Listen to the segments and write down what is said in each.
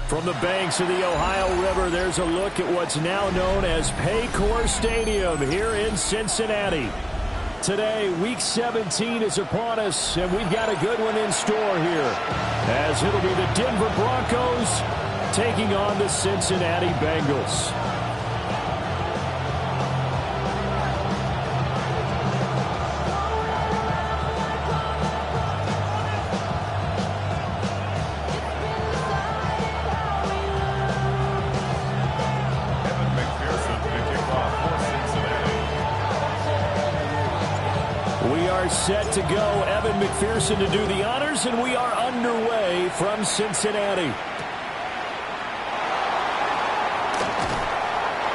From the banks of the Ohio River, there's a look at what's now known as Paycor Stadium here in Cincinnati. Today, Week 17 is upon us, and we've got a good one in store here, as it'll be the Denver Broncos taking on the Cincinnati Bengals. Set to go. Evan McPherson to do the honors, and we are underway from Cincinnati.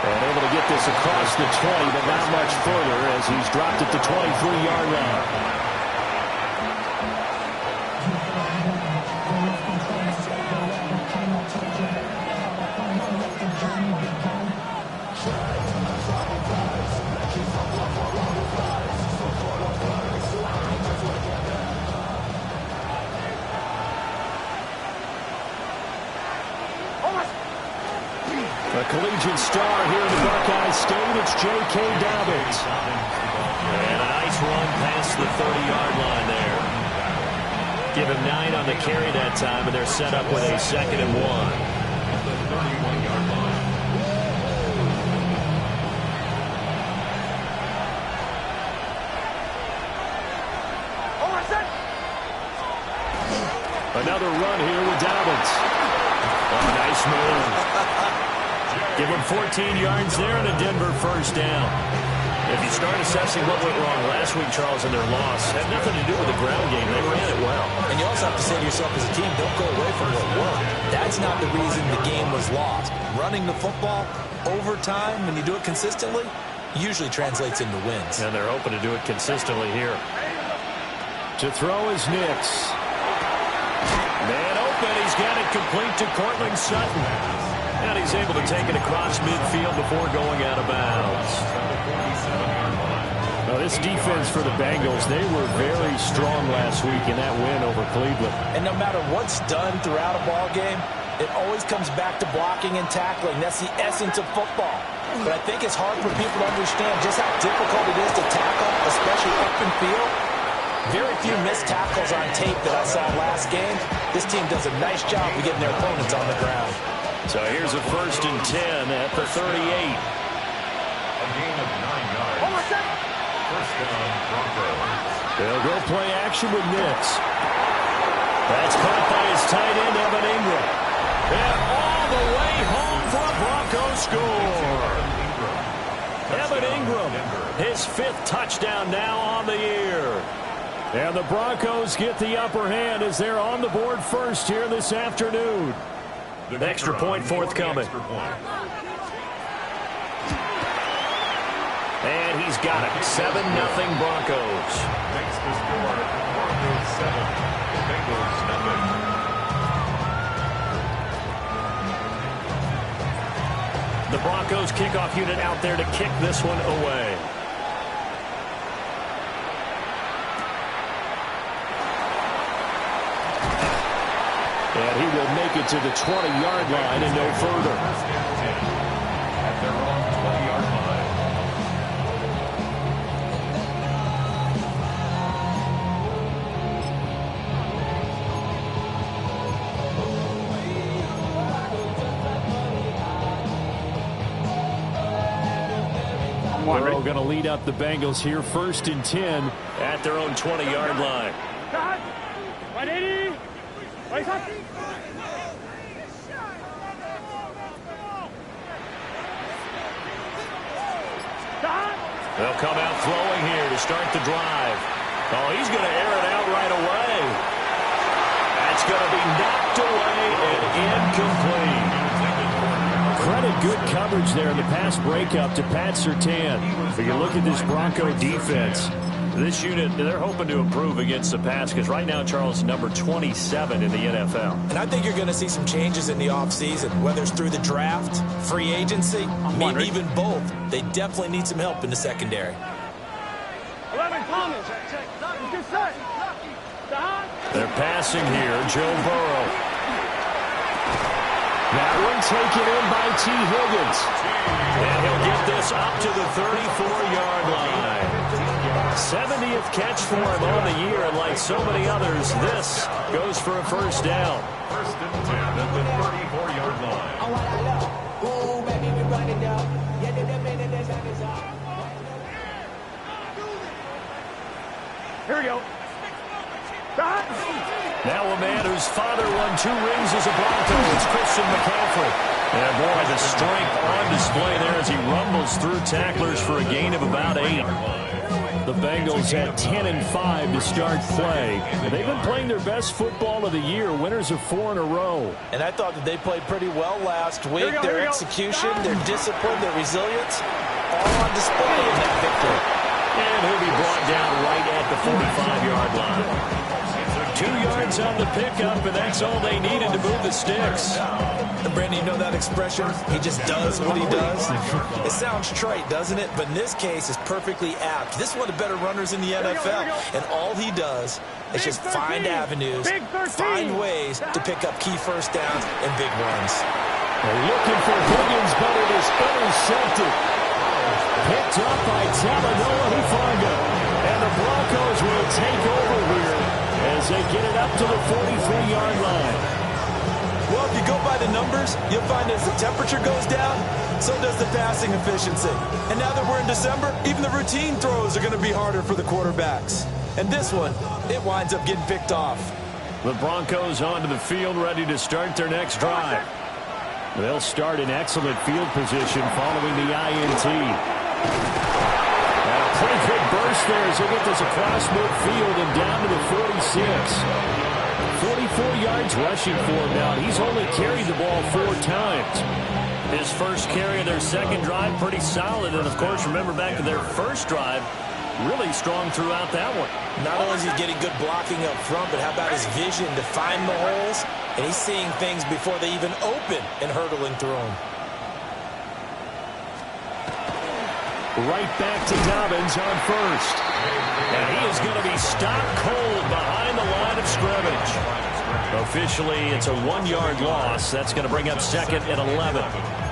And able to get this across the 20, but not much further as he's dropped at the 23-yard line. A collegiate star here in the Buckeye State, it's J.K. Dobbins. And a nice run past the 30-yard line there. Give him 9 on the carry that time, and they're set up with a 2nd and 1. Another run here with Dobbins. Oh, nice move. Give him 14 yards there and a Denver first down. If you start assessing what went wrong last week, Charles, in their loss, had nothing to do with the ground game. They ran it well. And you also have to say to yourself as a team, don't go away from what worked. That's not the reason the game was lost. Running the football over time, when you do it consistently, usually translates into wins. And they're hoping to do it consistently here. To throw is Nix. Man open. He's got it complete to Cortland Sutton. And he's able to take it across midfield before going out of bounds. Now, this defense for the Bengals, they were very strong last week in that win over Cleveland. And no matter what's done throughout a ball game, it always comes back to blocking and tackling. That's the essence of football. But I think it's hard for people to understand just how difficult it is to tackle, especially open field. Very few missed tackles on tape that I saw last game. This team does a nice job of getting their opponents on the ground. So here's a 1st and 10 at the 38. A gain of 9 yards. First down, Broncos. They'll go play action with Nix. That's caught by his tight end, Evan Ingram. And all the way home for a Broncos score. Evan Ingram, his 5th touchdown now on the year. And the Broncos get the upper hand as they're on the board first here this afternoon. The extra point forthcoming. And he's got it. 7-0 Broncos. Next to score, Broncos 7, Bengals nothing. The Broncos kickoff unit out there to kick this one away. And he will make it to the 20-yard line and no further. At their own 20-yard line. Burrow going to lead up the Bengals here, 1st and 10 at their own 20-yard line. They'll come out throwing here to start the drive. Oh, he's going to air it out right away. That's going to be knocked away and incomplete. Credit good coverage there in the pass breakup to Pat Surtain. But you look at this Bronco defense. This unit, they're hoping to improve against the pass because right now, Charles, number 27 in the NFL. And I think you're going to see some changes in the offseason, whether it's through the draft, free agency, maybe even both. They definitely need some help in the secondary. 11 comments. passing here, Joe Burrow. That one taken in by T. Higgins. And he'll get this up to the 34-yard line. 70th catch for him on the year, and like so many others, this goes for a first down. First and 10 at the 34-yard line. Here we go. Now a man whose father won 2 rings as a Bronco. It's Christian McCaffrey. And boy, the strength on display there as he rumbles through tacklers for a gain of about 8. The Bengals had 10-5 to start play. They've been playing their best football of the year, winners of 4 in a row. And I thought that they played pretty well last week. Their execution, their discipline, their resilience, all on display in that victory. And he'll be brought down right at the 45-yard line. 2 yards on the pickup, and that's all they needed to move the sticks. Brandon, you know that expression? He just does what he does. It sounds trite, doesn't it? But in this case, it's perfectly apt. This is one of the better runners in the NFL. And all he does is just find avenues, find ways to pick up key first downs and big runs. They're looking for Higgins, but it is intercepted. Picked up by Talanoa Hufanga. And the Broncos will take over here as they get it up to the 43-yard line. Well, if you go by the numbers, you'll find as the temperature goes down, so does the passing efficiency. And now that we're in December, even the routine throws are going to be harder for the quarterbacks. And this one, it winds up getting picked off. The Broncos onto the field, ready to start their next drive. They'll start in excellent field position following the INT. A pretty good burst there as they get this across midfield and down to the 46. 44 yards rushing for him now. He's only carried the ball 4 times. His first carry of their second drive, pretty solid. And, of course, remember back to their first drive, really strong throughout that one. Not only is he getting good blocking up front, but how about his vision to find the holes? And he's seeing things before they even open and hurdling through them. Right back to Dobbins on first. And he is going to be stopped cold behind the line of scrimmage. Officially, it's a 1-yard loss. That's going to bring up second and 11.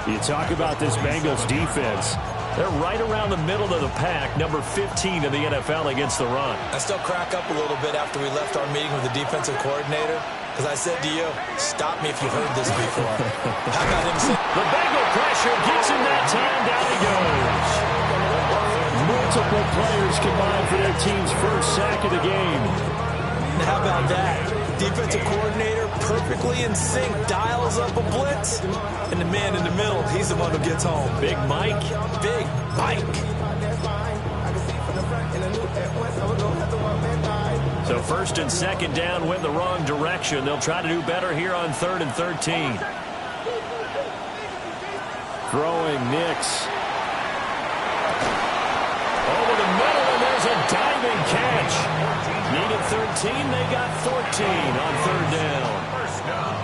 You talk about this Bengals defense. They're right around the middle of the pack, number 15 in the NFL against the run. I still crack up a little bit after we left our meeting with the defensive coordinator, because I said to you, stop me if you've heard this before. How about him say, the Bengal pressure gets him that time. Down he goes. Multiple players combined for their team's first sack of the game. How about that? Defensive coordinator perfectly in sync, dials up a blitz, and the man in the middle, he's the one who gets home. Big Mike. Big Mike. So first and second down went the wrong direction. They'll try to do better here on 3rd and 13. Throwing Nix. Over the middle, and there's a diving catch. Needed 13, they got 14 on 3rd down.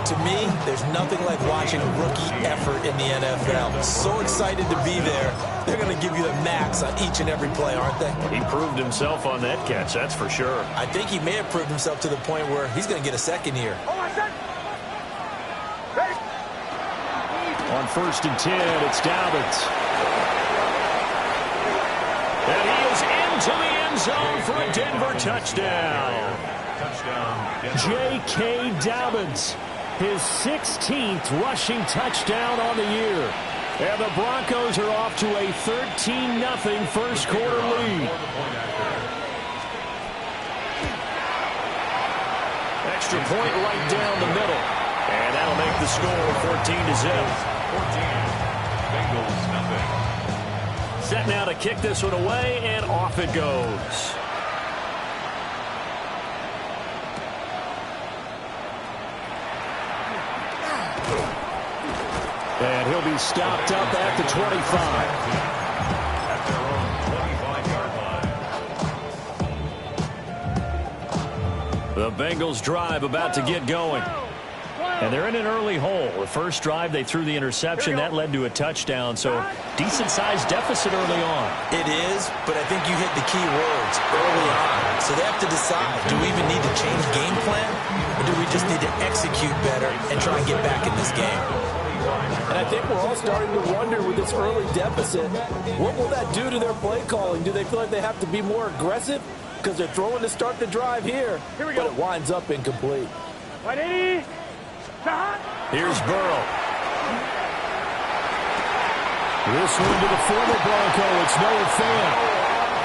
To me, there's nothing like watching rookie effort in the NFL. So excited to be there. They're going to give you the max on each and every play, aren't they? He proved himself on that catch, that's for sure. I think he may have proved himself to the point where he's going to get a second here. On 1st and 10, it's Dobbins. And he is into the end zone for a Denver touchdown. J.K. Dobbins, his 16th rushing touchdown on the year. And the Broncos are off to a 13-0 first quarter lead. Extra point right down the middle. And that'll make the score 14-0. 14. Bengals nothing. Set now to kick this one away, and off it goes. And he'll be stopped up at the 25. At their own 25-yard line. The Bengals drive about to get going. And they're in an early hole. The first drive, they threw the interception. That led to a touchdown, so decent-sized deficit early on. It is, but I think you hit the key words early on. So they have to decide, do we even need to change game plan, or do we just need to execute better and try and get back in this game? And I think we're all starting to wonder with this early deficit, what will that do to their play calling? Do they feel like they have to be more aggressive? Because they're throwing to start the drive here, but it winds up incomplete. Here's Burrow. This one to the former Bronco. It's Noah Fant.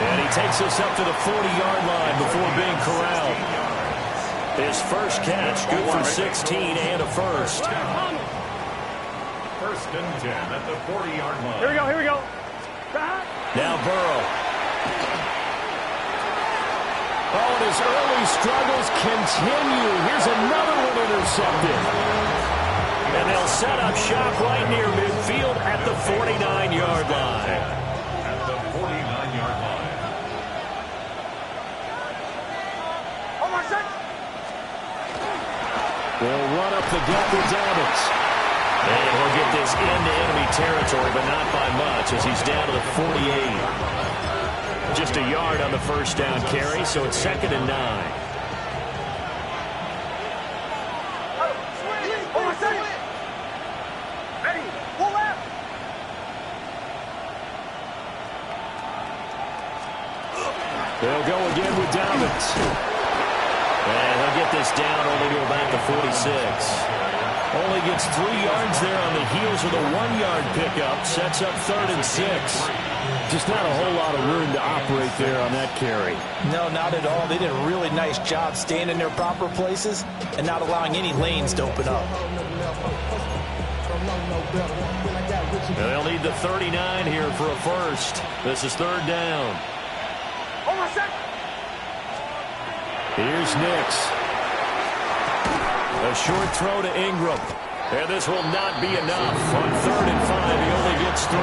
And he takes us up to the 40-yard line before being corralled. His first catch, good for 16 and a first. First and 10 at the 40-yard line. Here we go. Now Burrow. Oh, and his early struggles continue. Here's another one intercepted. And they'll set up shop right near midfield at the 49-yard line. At the 49-yard line. They'll run up the gut with Dobbins. And he'll get this into enemy territory, but not by much as he's down to the 48. Just a yard on the first down carry, so it's 2nd and 9. They'll go again with Dobbins. And he'll get this down only to about the 46. Only gets 3 yards there on the heels of the 1-yard pickup. Sets up 3rd and 6. Just not a whole lot of room to operate there on that carry. No, not at all. They did a really nice job staying in their proper places and not allowing any lanes to open up. They'll need the 39 here for a first. This is 3rd down. Here's Nix. A short throw to Ingram. And this will not be enough. On 3rd and 5, he only gets 3.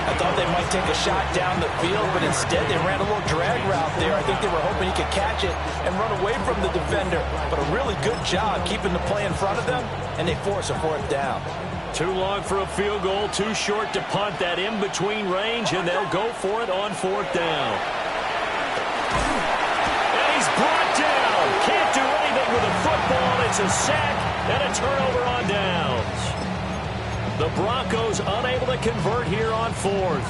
I thought they might take a shot down the field, but instead they ran a little drag route there. I think they were hoping he could catch it and run away from the defender. But a really good job keeping the play in front of them, and they force a 4th down. Too long for a field goal, too short to punt that in-between range, and they'll go for it on 4th down. And he's brought down. Can't do anything with a football. It's a sack and a turnover on downs. The Broncos unable to convert here on 4th.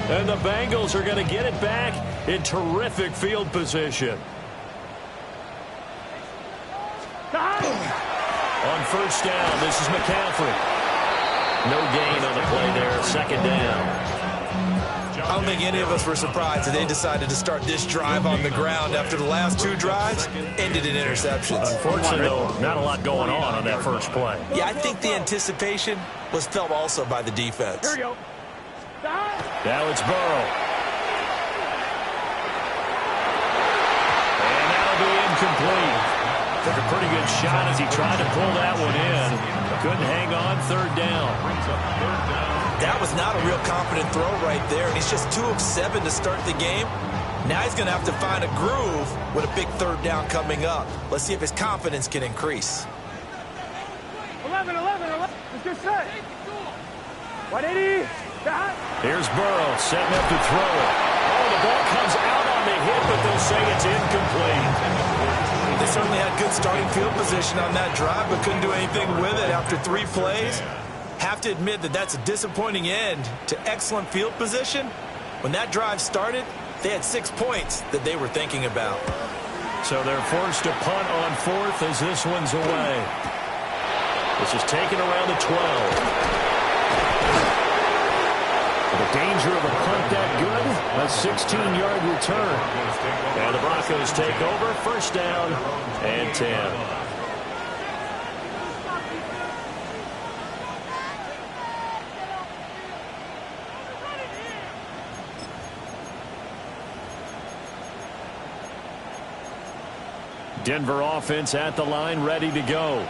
And the Bengals are going to get it back in terrific field position. On 1st down, this is McCaffrey. No gain on the play there, 2nd down. I don't think any of us were surprised that they decided to start this drive on the ground after the last 2 drives ended in interceptions. Unfortunately, though, not a lot going on that first play. Yeah, I think the anticipation was felt also by the defense. Here we go. Now it's Burrow. And that'll be incomplete. Took a pretty good shot as he tried to pull that one in. Couldn't hang on. 3rd down. That was not a real confident throw right there, and he's just 2 of 7 to start the game. Now he's going to have to find a groove with a big 3rd down coming up. Let's see if his confidence can increase. 11. Let's get set. 180. Here's Burrow setting up to throw it. Oh, the ball comes out on the hit, but they'll say it's incomplete. They certainly had good starting field position on that drive, but couldn't do anything with it after 3 plays. Have to admit that that's a disappointing end to excellent field position. When that drive started, they had 6 points that they were thinking about. So they're forced to punt on 4th as this one's away. This is taken around the 12. The danger of a punt that good, a 16-yard return. And the Broncos take over, 1st down and 10. Denver offense at the line, ready to go.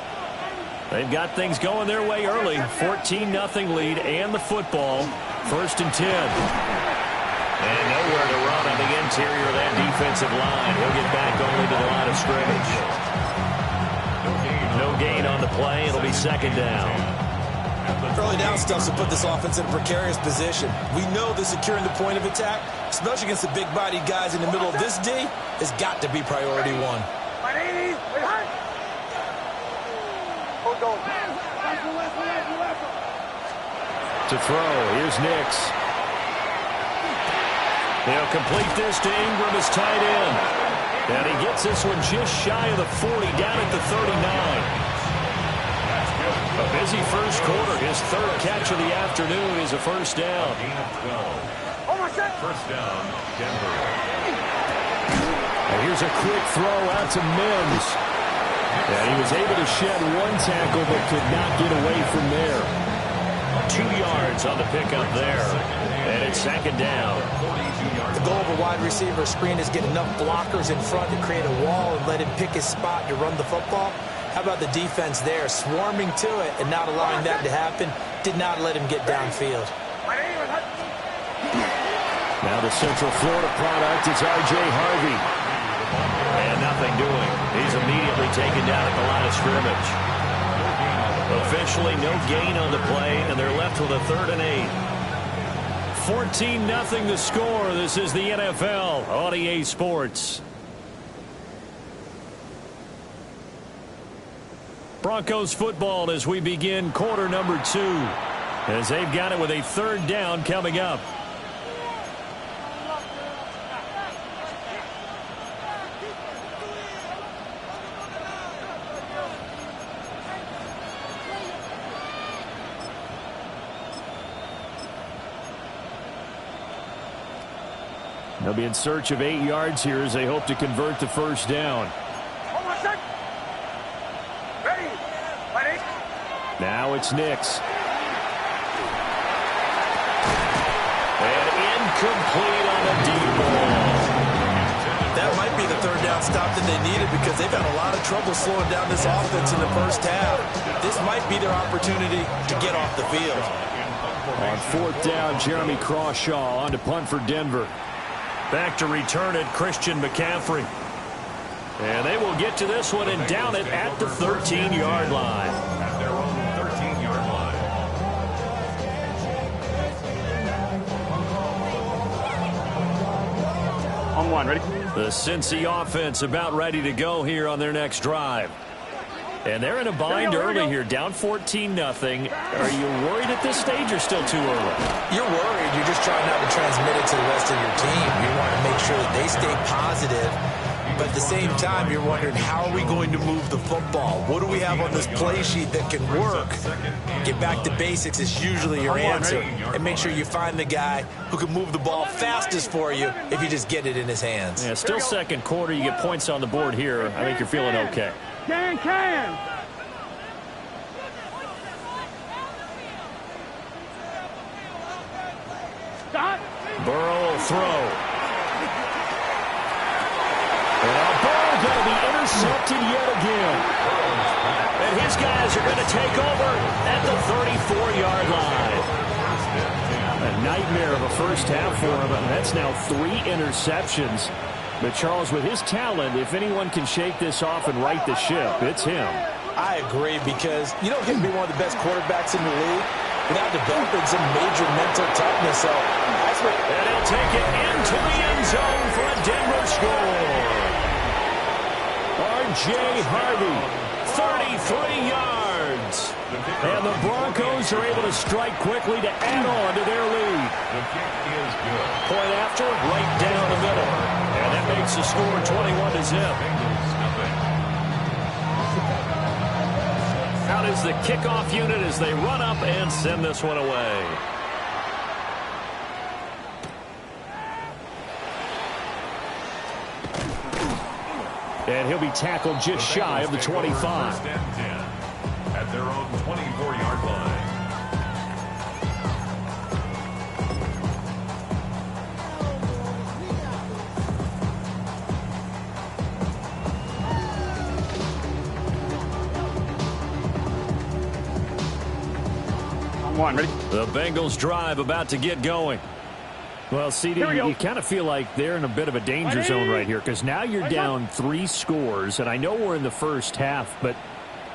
They've got things going their way early. 14-0 lead and the football. 1st and 10. And nowhere to run on the interior of that defensive line. He'll get back only to the line of scrimmage. No No gain on the play. It'll be second down. Early down stuff to put this offense in a precarious position. We know that securing the point of attack, especially against the big-bodied guys in the middle of this D, has got to be priority one. To throw, here's Nix. They'll complete this to Ingram as tight end. And he gets this one just shy of the 40, down at the 39. A busy first quarter. His third catch of the afternoon is a first down. First down, Denver. And here's a quick throw out to Mims. And he was able to shed one tackle but could not get away from there. 2 yards on the pickup there. And it's second down. The goal of a wide receiver screen is get enough blockers in front to create a wall and let him pick his spot to run the football. How about the defense there, swarming to it and not allowing that to happen? Did not let him get downfield. Now the Central Florida product, it's R.J. Harvey. And nothing doing. He's immediately taken down at the line of scrimmage. Officially no gain on the play, and they're left with a 3rd and 8. 14-0 the score. This is the NFL on EA Sports. Broncos football as we begin quarter number 2. As they've got it with a 3rd down coming up. They'll be in search of 8 yards here as they hope to convert the first down. Now it's Nix. And incomplete on a deep ball. That might be the 3rd down stop that they needed because they've had a lot of trouble slowing down this offense in the first half. This might be their opportunity to get off the field. On 4th down, Jeremy Crawshaw on to punt for Denver. Back to return it, Christian McCaffrey. And they will get to this one and down it at the 13-yard line. At their own 13-yard line. On one, ready? The Cincy offense about ready to go here on their next drive. And they're in a bind early here, down 14-0. Are you worried at this stage or still too early? You're worried. You're just trying not to transmit it to the rest of your team. You want to make sure that they stay positive. But at the same time, you're wondering, how are we going to move the football? What do we have on this play sheet that can work? Get back to basics is usually your answer. And make sure you find the guy who can move the ball fastest for you if you just get it in his hands. Yeah, still second quarter. You get points on the board here. I think you're feeling okay. Can. Stop. Burrow will throw. And Burrow going to be intercepted yet again. And his guys are going to take over at the 34-yard line. A nightmare of a first half for him, and that's now 3 interceptions. But Charles, with his talent, if anyone can shake this off and right the ship, it's him. I agree, because you don't get to be one of the best quarterbacks in the league without developing some major mental toughness. So that's what. And he'll take it into the end zone for a Denver score. R.J. Harvey, 33 yards. And the Broncos are able to strike quickly to add on to their lead. The kick is good. Point after, right down the middle. And that makes the score 21-0. Out is the kickoff unit as they run up and send this one away. And he'll be tackled just shy of the 25. First and 10 at their own 24-yard line. On one, ready? The Bengals drive about to get going. Well, CD, you kind of feel like they're in a bit of a danger zone right here, because now you're down 3 scores, and I know we're in the first half, but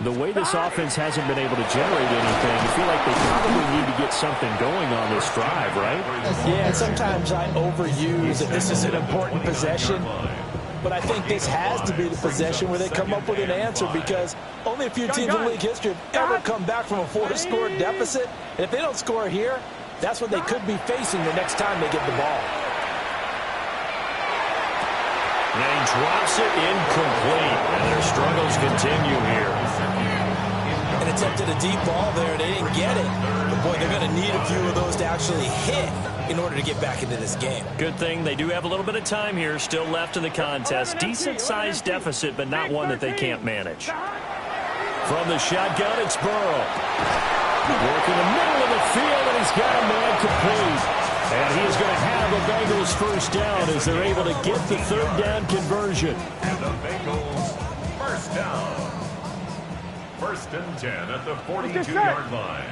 The way this offense hasn't been able to generate anything, I feel like they probably need to get something going on this drive, right? Yeah, sometimes I overuse that this is an important possession. But I think this has to be the possession where they come up with an answer, because only a few teams in league history have ever come back from a 4-score deficit. And if they don't score here, that's what they could be facing the next time they get the ball. And he drops it incomplete, and their struggles continue here. An attempt at a deep ball there, they didn't get it. But boy, they're going to need a few of those to actually hit in order to get back into this game. Good thing they do have a little bit of time here still left in the contest. Decent-sized deficit, but not one that they can't manage. From the shotgun, it's Burrow. Working the middle of the field, and he's got a man complete. And he is going to have the Bengals first down as they're able to get the third down conversion. And the Bengals first down. 1st and 10 at the 42-yard line.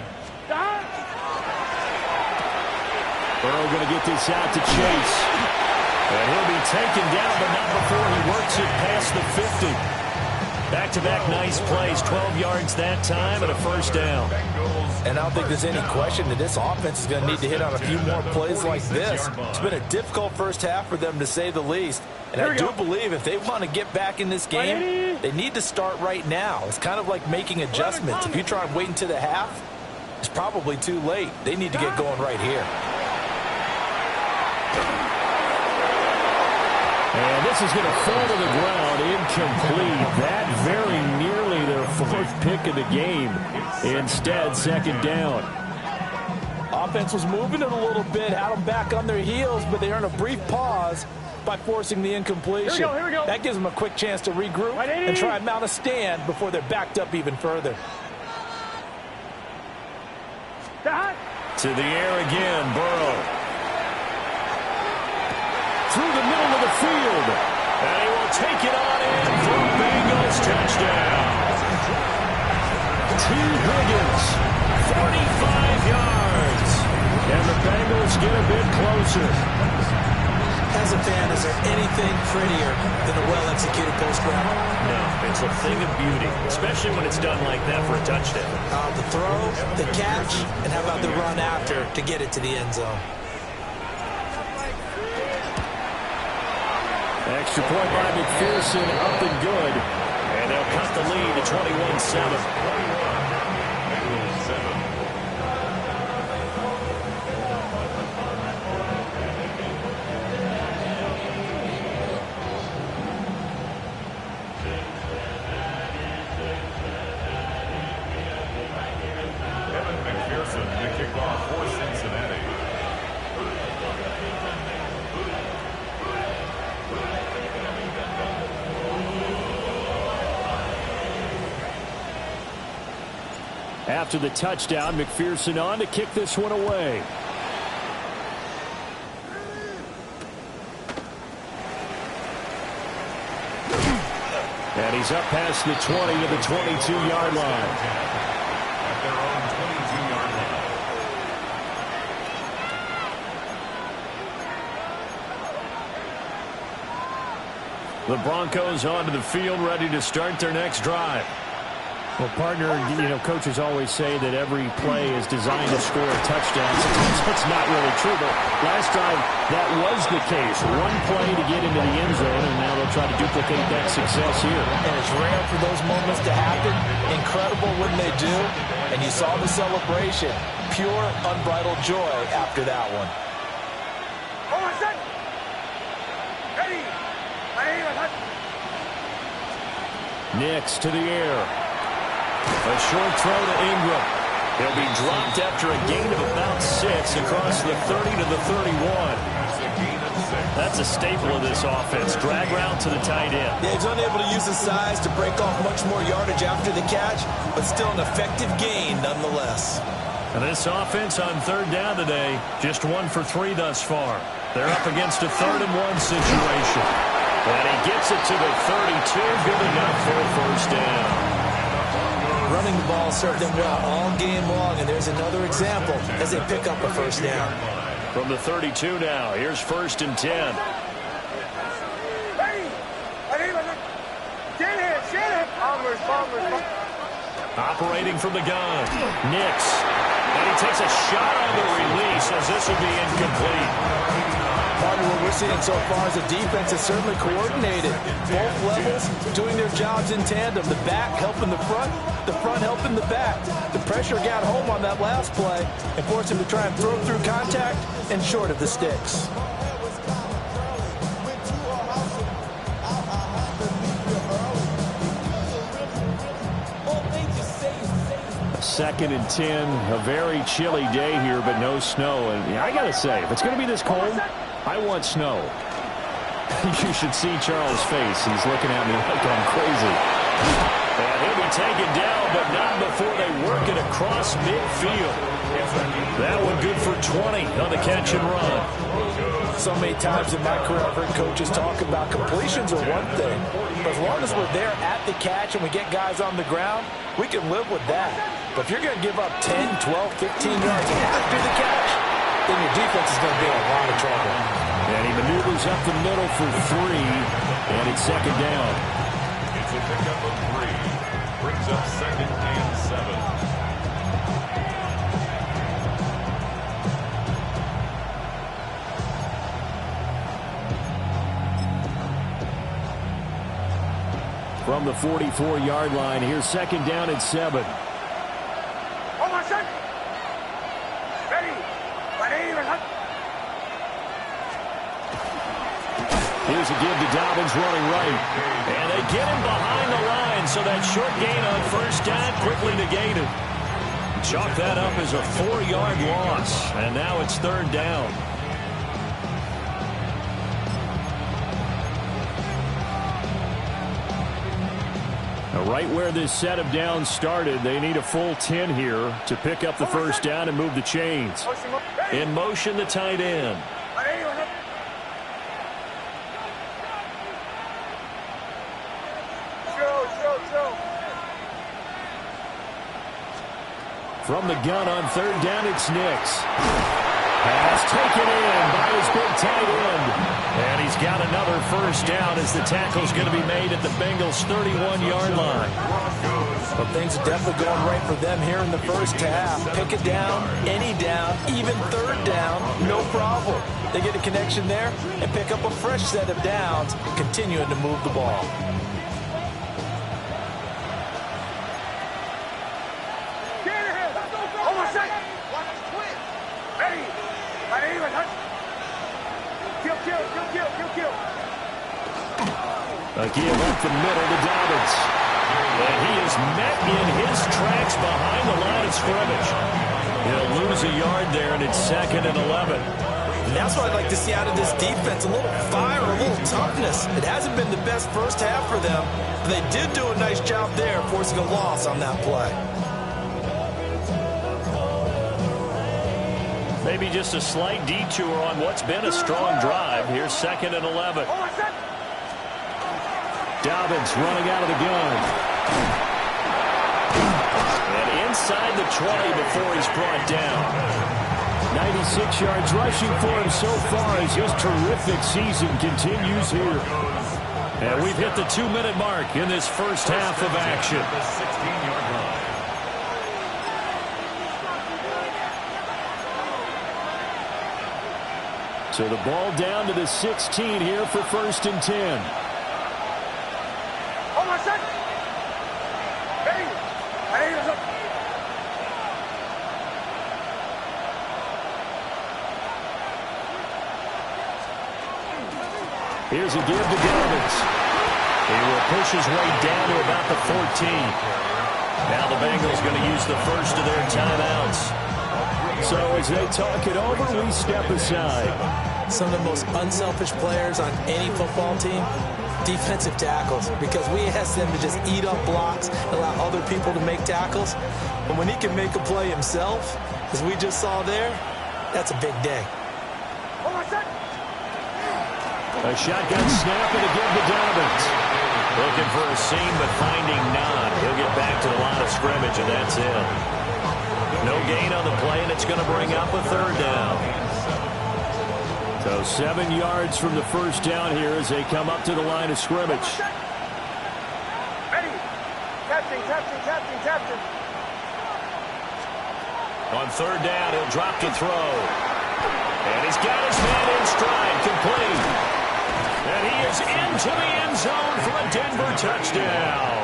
Burrow going to get this out to Chase. And he'll be taken down, but not before he works it past the 50. Back-to-back nice plays, 12 yards that time and a first down. And I don't think there's any question that this offense is going to need to hit on a few more plays like this. It's been a difficult first half for them, to say the least. And I do believe if they want to get back in this game, they need to start right now. It's kind of like making adjustments. If you try and wait until the half, it's probably too late. They need to get going right here. And this is going to fall to the ground, incomplete. That very nearly their 4th pick of the game. Instead, 2nd down. Offense was moving it a little bit, had them back on their heels, but they earned a brief pause by forcing the incompletion. Here we go. That gives them a quick chance to regroup and try and mount a stand before they're backed up even further. To the air again, Burrow. Through the middle of the field. And he will take it on in for a Bengals touchdown. T. Higgins, 45 yards. And the Bengals get a bit closer. As a fan, is there anything prettier than a well-executed post route? No, it's a thing of beauty, especially when it's done like that for a touchdown. The throw, the catch, and how about the run after to get it to the end zone? Extra point by McPherson, up and good. And they'll cut the lead to 21-7. McPherson, the kickoff for Cincinnati. After the touchdown, McPherson on to kick this one away. And he's up past the 20 to the 22-yard line. At their own 22-yard line. The Broncos onto the field, ready to start their next drive. Well, partner, coaches always say that every play is designed to score a touchdown. Sometimes that's not really true, but last drive, that was the case. One play to get into the end zone, and now they'll try to duplicate that success here. And it's rare for those moments to happen. Incredible when they do. And you saw the celebration. Pure, unbridled joy after that one. Nix to the air. A short throw to Ingram. He'll be dropped after a gain of about 6 across the 30 to the 31. That's a staple of this offense. Drag route to the tight end. Yeah, he's unable to use his size to break off much more yardage after the catch, but still an effective gain nonetheless. And this offense on 3rd down today, just 1 for 3 thus far. They're up against a 3rd and 1 situation. And he gets it to the 32. Good enough for a first down. Running the ball served them well all game long, and there's another example as they pick up a first down. From the 32 now, here's 1st and 10. Operating from the gun. Nix. And he takes a shot on the release as this will be incomplete. Part of what we're seeing so far is the defense is certainly coordinated. Both levels doing their jobs in tandem. The back helping the front helping the back. The pressure got home on that last play and forced him to try and throw through contact and short of the sticks. Second and 10, a very chilly day here, but no snow. And I got to say, if it's going to be this cold, I want snow. You should see Charles' face. He's looking at me like I'm crazy. And he'll be taken down, but not before they work it across midfield. That one good for 20 on the catch and run. So many times in my career, I've heard coaches talk about completions are one thing. But as long as we're there at the catch and we get guys on the ground, we can live with that. But if you're going to give up 10, 12, 15 yards after the catch, then your defense is going to be in a lot of trouble. And he maneuvers up the middle for 3, and it's second down. It's a pickup of 3. Brings up second and 7. From the 44-yard line, here's second down and 7. Here's a give to Dobbins running right. And they get him behind the line, so that short gain on first down quickly negated. Chalk that up as a 4-yard loss, and now it's third down. Right where this set of downs started, they need a full 10 here to pick up the first down and move the chains. In motion, the tight end. From the gun on third down, it's Nix. Pass taken in by his big tight end. And he's got another first down as the tackle's going to be made at the Bengals' 31-yard line. Well, things are definitely going right for them here in the first half. Pick it down, any down, even third down, no problem. They get a connection there and pick up a fresh set of downs, continuing to move the ball. A give up the middle to Dobbins. And he is met in his tracks behind the line of scrimmage. He'll lose a yard there, and it's second and 11. And that's what I'd like to see out of this defense, a little fire, a little toughness. It hasn't been the best first half for them, but they did do a nice job there, forcing a loss on that play. Maybe just a slight detour on what's been a strong drive. Here's second and 11. Dobbins running out of the gun. And inside the 20 before he's brought down. 96 yards rushing for him so far as his terrific season continues here. And we've hit the 2-minute mark in this first half of action. The 16-yard line. So the ball down to the 16 here for first and 10. Here's a give to Dobbins. He will push his way down to about the 14. Now the Bengals going to use the first of their timeouts. So as they talk it over, we step aside. Some of the most unselfish players on any football team, defensive tackles, because we ask them to just eat up blocks, allow other people to make tackles. But when he can make a play himself, as we just saw there, that's a big day. A shotgun snap and a give to Dobbins. Looking for a seam, but finding none. He'll get back to the line of scrimmage, and that's it. No gain on the play, and it's going to bring up a third down. So 7 yards from the first down here as they come up to the line of scrimmage. Ready. Catch. Captain. On third down, he'll drop to throw. And he's got his man in stride, complete. And he is into the end zone for a Denver touchdown.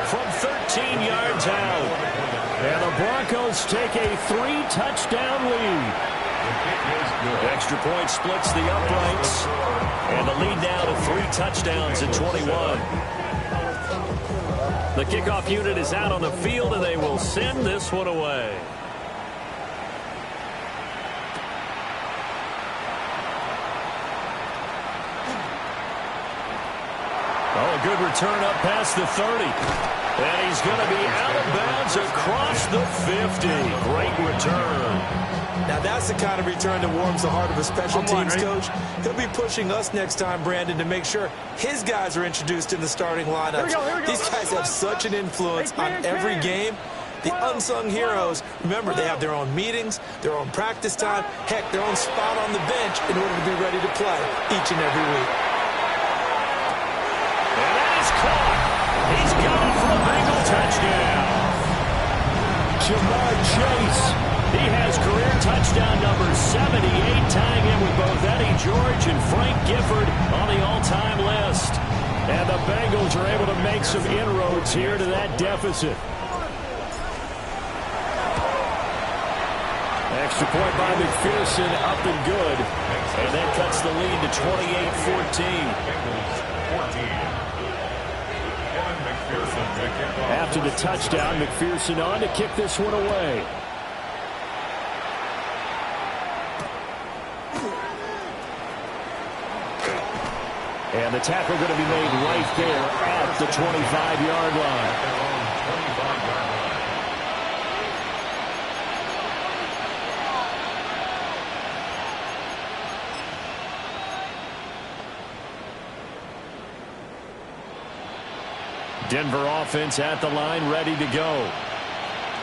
From 13 yards out. And the Broncos take a 3-touchdown lead. Extra point splits the uprights. And the lead now to 3 touchdowns at 21. The kickoff unit is out on the field, and they will send this one away. Oh, a good return up past the 30. And he's going to be out of bounds across the 50. Great return. Now, that's the kind of return that warms the heart of a special teams coach. He'll be pushing us next time, Brandon, to make sure his guys are introduced in the starting lineups. Here we go. These guys have such an influence on every game. The unsung heroes, remember, they have their own meetings, their own practice time, heck, their own spot on the bench in order to be ready to play each and every week. And that is caught. He's got it for a Bengal touchdown. Jamar Chase. He has career touchdown number 78, tying him with both Eddie George and Frank Gifford on the all-time list. And the Bengals are able to make some inroads here to that deficit. Extra point by McPherson, up and good. And that cuts the lead to 28-14. After the touchdown, McPherson on to kick this one away. And the tackle going to be made right there at the 25-yard line. Denver offense at the line, ready to go.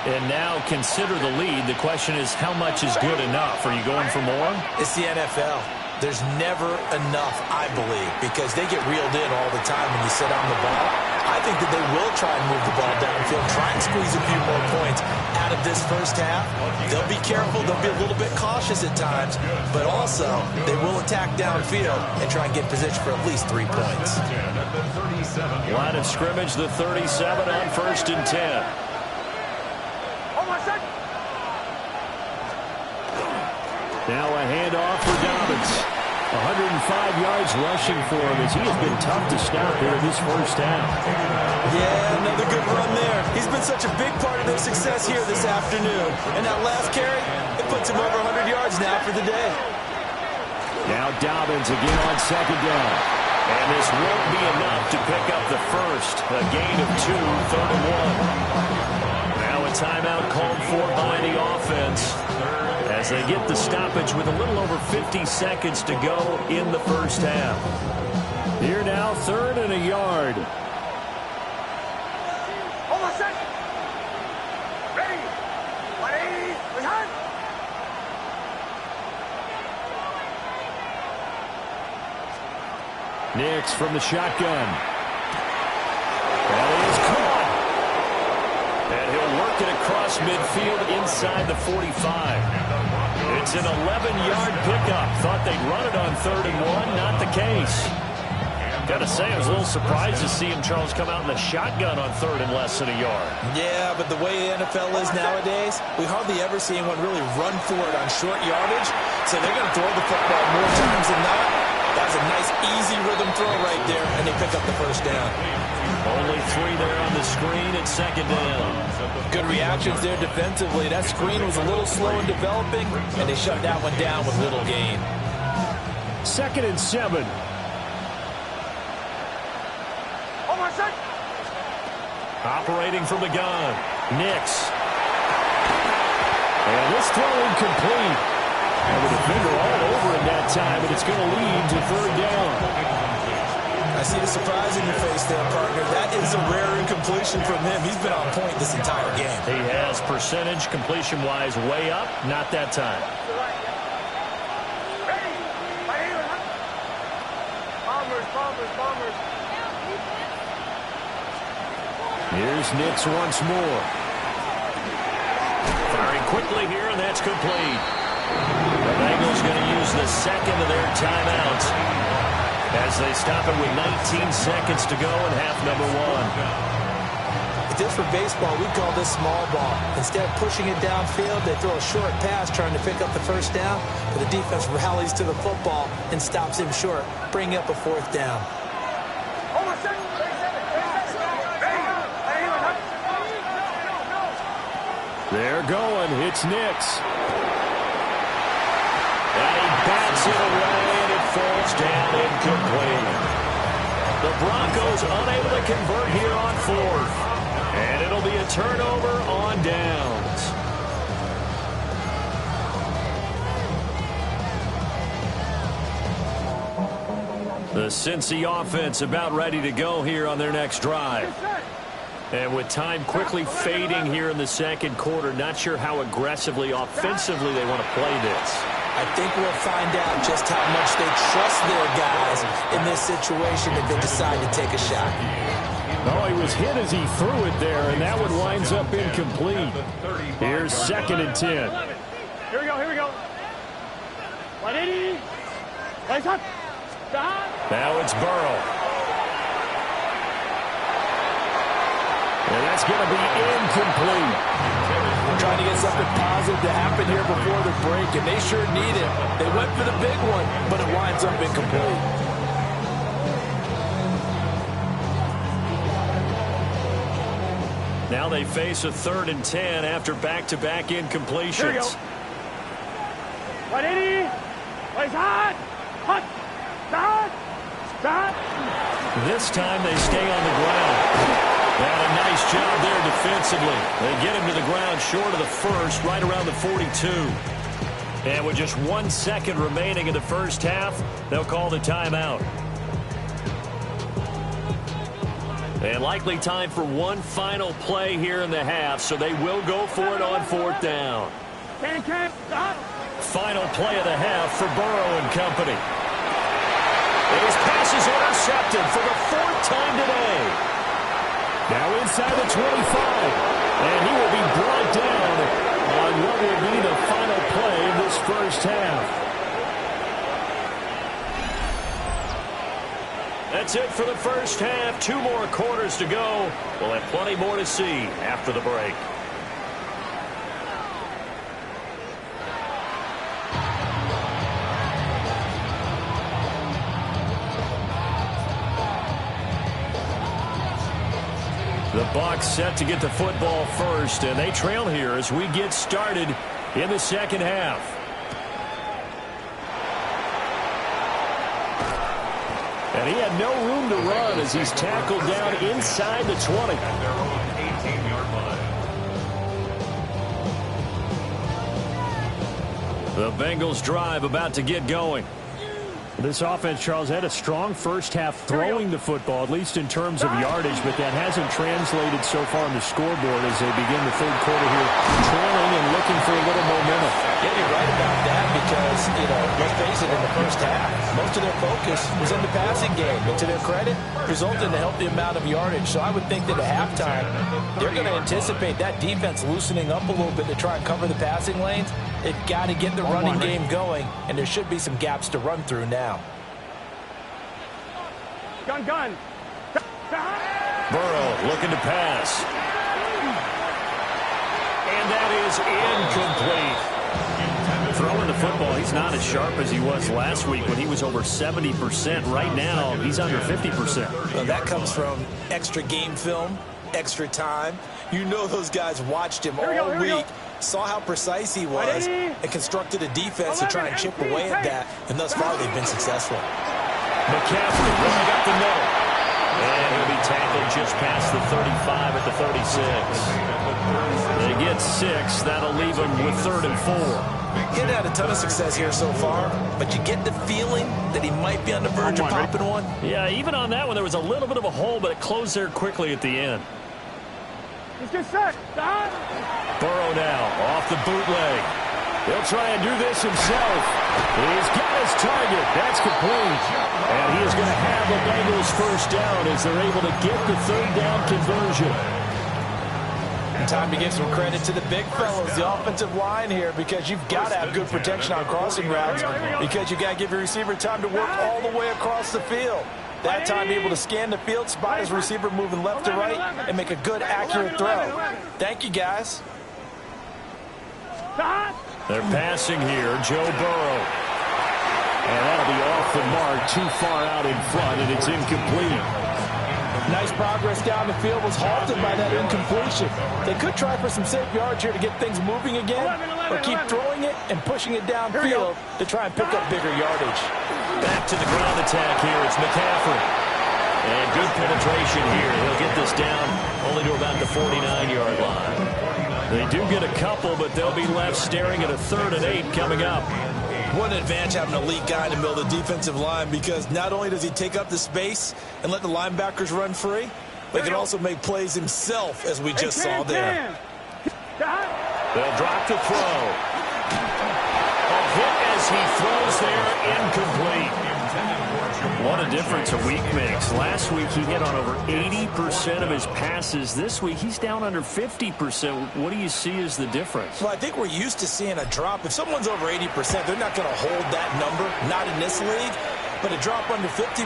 And now consider the lead. The question is, how much is good enough? Are you going for more? It's the NFL. There's never enough, I believe, because they get reeled in all the time when you sit on the ball. I think that they will try and move the ball downfield, try and squeeze a few more points out of this first half. They'll be careful. They'll be a little bit cautious at times, but also they will attack downfield and try and get position for at least 3 points. Line of scrimmage, the 37 on 1st and 10. Now a handoff for Dobbins. 105 yards rushing for him as he has been tough to stop here in this first half. Yeah, another good run there. He's been such a big part of their success here this afternoon. And that last carry, it puts him over 100 yards now for the day. Now Dobbins again on 2nd down. And this won't be enough to pick up the first. A gain of 2, 3rd and 1. Now a timeout called for by the offense as they get the stoppage with a little over 50 seconds to go in the first half. Here now, 3rd and a yard. Nix from the shotgun. That is caught. And he'll work it across midfield inside the 45. It's an 11-yard pickup. Thought they'd run it on 3rd and 1. Not the case. Got to say, I was a little surprised to see him, Charles, come out in the shotgun on 3rd and less than a yard. Yeah, but the way the NFL is nowadays, we hardly ever see anyone really run for it on short yardage. So they're going to throw the football more times than not. That was a nice, easy rhythm throw right there, and they pick up the first down. Only 3 there on the screen at 2nd down. Good reactions there defensively. That screen was a little slow in developing, and they shut that one down with little gain. 2nd and 7. Operating from the gun. Nix. And this throw incomplete. And the defender all over in that time, and it's going to lead to 3rd down. I see the surprise in your face there, partner. That is a rare incompletion from him. He's been on point this entire game. He has percentage, completion-wise, way up. Not that time. Bombers. Here's Nix once more. Firing quickly here, and that's complete. The Bengals going to use the second of their timeouts as they stop it with 19 seconds to go in half number one. If this were baseball, we'd call this small ball. Instead of pushing it downfield, they throw a short pass trying to pick up the first down, but the defense rallies to the football and stops him short, bringing up a fourth down. They're going. It's Nix. And he bats it away, and it falls down incomplete. The Broncos unable to convert here on fourth. And it'll be a turnover on downs. The Cincy offense about ready to go here on their next drive. And with time quickly fading here in the second quarter, not sure how aggressively, offensively they want to play this. I think we'll find out just how much they trust their guys in this situation if they decide to take a shot. Oh, he was hit as he threw it there, and that one winds up incomplete. Here's 2nd and 10. Here we go, here we go. 180. Lights up. Stop. Now it's Burrow. And that's going to be incomplete. Trying to get something positive to happen here before the break, and they sure need it. They went for the big one, but it winds up incomplete. Now they face a 3rd and 10 after back-to-back incompletions. Here we go. 180. Lights hot. Hot. Stop. Stop. This time they stay on the ground. And a nice job there defensively. They get him to the ground short of the first, right around the 42. And with just 1 second remaining in the first half, they'll call the timeout. And likely time for one final play here in the half, so they will go for it on 4th down. Stop. Final play of the half for Burrow and company. His pass is intercepted for the 4th time today. Now inside the 25, and he will be brought down on what will be the final play of this first half. That's it for the first half. 2 more quarters to go. We'll have plenty more to see after the break. The Bucs set to get the football first, and they trail here as we get started in the second half. And he had no room to run as he's tackled down inside the 20. The Bengals drive about to get going. This offense, Charles, had a strong first half throwing the football, at least in terms of yardage, but that hasn't translated so far on the scoreboard as they begin the third quarter here, trailing and looking for a little momentum. Yeah, you're right about that because, let's face it, in the first half, most of their focus was in the passing game. And to their credit, resulted in a healthy amount of yardage. So I would think that at halftime, they're going to anticipate that defense loosening up a little bit to try and cover the passing lanes. They've got to get the running game going, and there should be some gaps to run through now. Gun. Burrow looking to pass. And that is incomplete. Throwing the football, he's not as sharp as he was last week when he was over 70%. Right now, he's under 50%. Well, that comes from extra game film, extra time. You know those guys watched him all week, saw how precise he was, and constructed a defense to try and chip away at that. And thus far, they've been successful. McCaffrey running up the middle. And he'll be tackled just past the 35 at the 36. They get 6. That'll leave them with 3rd and 4. He hasn't had a ton of success here so far, but you get the feeling that he might be on the verge of popping one. Yeah, even on that one, there was a little bit of a hole, but it closed there quickly at the end. Let's get set. Stop. Burrow now off the bootleg. He'll try and do this himself. He's got his target. That's complete. And he is going to have the Bengals first down as they're able to get the third down conversion. And time to give some credit to the big fellas, the offensive line here, because you've got to have good protection on crossing routes because you've got to give your receiver time to work all the way across the field. That time, be able to scan the field, spot his receiver moving left to right, and make a good, accurate throw. Thank you, guys. They're passing here, Joe Burrow. And that'll be off the mark, too far out in front, and it's incomplete. Nice progress down the field, was halted by that incompletion. They could try for some safe yards here to get things moving again, or keep throwing it and pushing it downfield to try and pick up bigger yardage. Back to the ground attack here, it's McCaffrey. And good penetration here. He'll get this down only to about the 49-yard line. They do get a couple, but they'll be left staring at a 3rd and 8 coming up. What an advantage having an elite guy in the middle of the defensive line, because not only does he take up the space and let the linebackers run free, but he can also make plays himself, as we just saw there. They'll drop to throw. A hit as he throws there, incomplete. What a difference a week makes. Last week he hit on over 80% of his passes. This week he's down under 50%. What do you see as the difference? Well, I think we're used to seeing a drop. If someone's over 80%, they're not going to hold that number, not in this league. But a drop under 50%,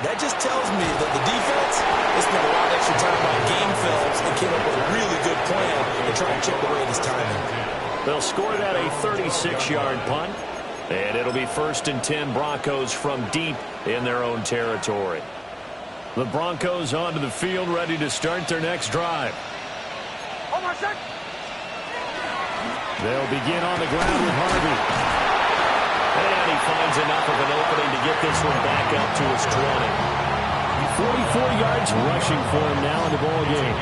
that just tells me that the defense has spent a lot of extra time on game films and came up with a really good plan to try and chip away at his timing. They'll score that a 36-yard punt. And it'll be 1st and 10 Broncos from deep in their own territory. The Broncos onto the field, ready to start their next drive. They'll begin on the ground with Harvey. And he finds enough of an opening to get this one back up to his 20. 44 yards rushing for him now in the ball game.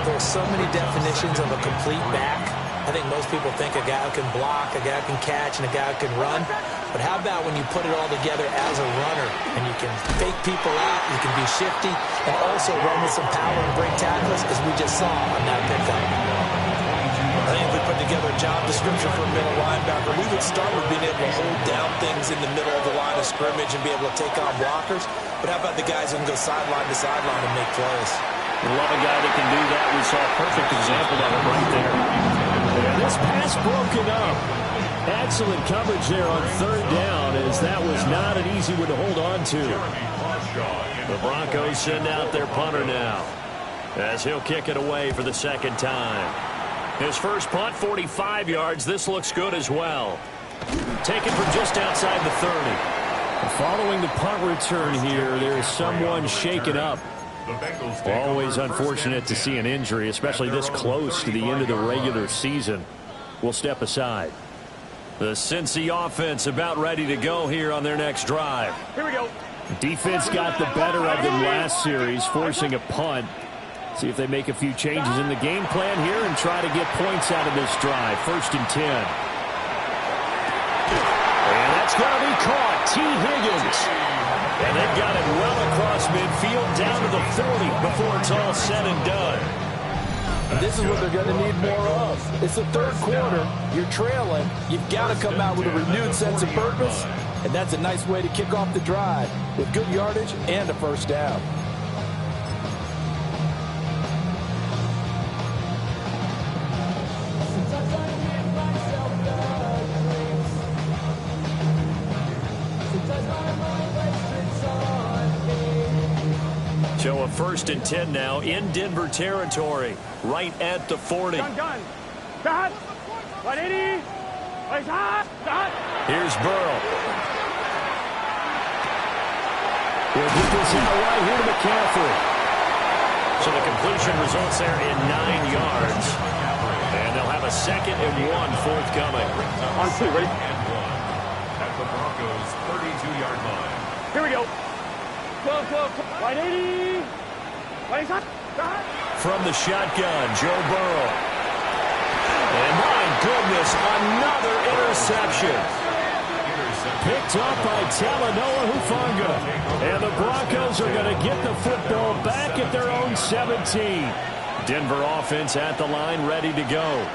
There's so many definitions of a complete back. I think most people think a guy who can block, a guy who can catch, and a guy who can run. But how about when you put it all together as a runner, and you can fake people out, you can be shifty, and also run with some power and break tackles, as we just saw on that pickup. I think if we put together a job description for a middle linebacker, we would start with being able to hold down things in the middle of the line of scrimmage and be able to take on blockers. But how about the guys who can go sideline to sideline and make plays? Love a guy that can do that. We saw a perfect example of it right there. And this pass broken up. Excellent coverage there on 3rd down, as that was not an easy one to hold on to. The Broncos send out their punter now, as he'll kick it away for the 2nd time. His first punt, 45 yards. This looks good as well. Taken from just outside the 30. Following the punt return here, there's someone shaken up. Always unfortunate to see an injury, especially this close to the end of the regular season. We'll step aside. The Cincy offense about ready to go here on their next drive. Here we go. Defense got the better of them last series, forcing a punt. See if they make a few changes in the game plan here and try to get points out of this drive. 1st and 10. And that's going to be caught. T. Higgins. And they've got it well across midfield down to the 40 before it's all said and done. And this is what they're going to need more of. It's the 3rd quarter. You're trailing. You've got to come out with a renewed sense of purpose. And that's a nice way to kick off the drive with good yardage and a 1st down. So a 1st and 10 now in Denver territory, right at the 40. Gun. Start. 180. Start. Here's Burrow. He'll get this out right here to McCaffrey. So the completion results there in 9 yards. And they'll have a 2nd and 1 forthcoming. On 2, ready? At the Broncos' 32-yard line. Here we go. 180. From the shotgun, Joe Burrow. And my goodness, another interception. Picked up by Talanoa Hufanga. And the Broncos are going to get the football back at their own 17. Denver offense at the line, ready to go.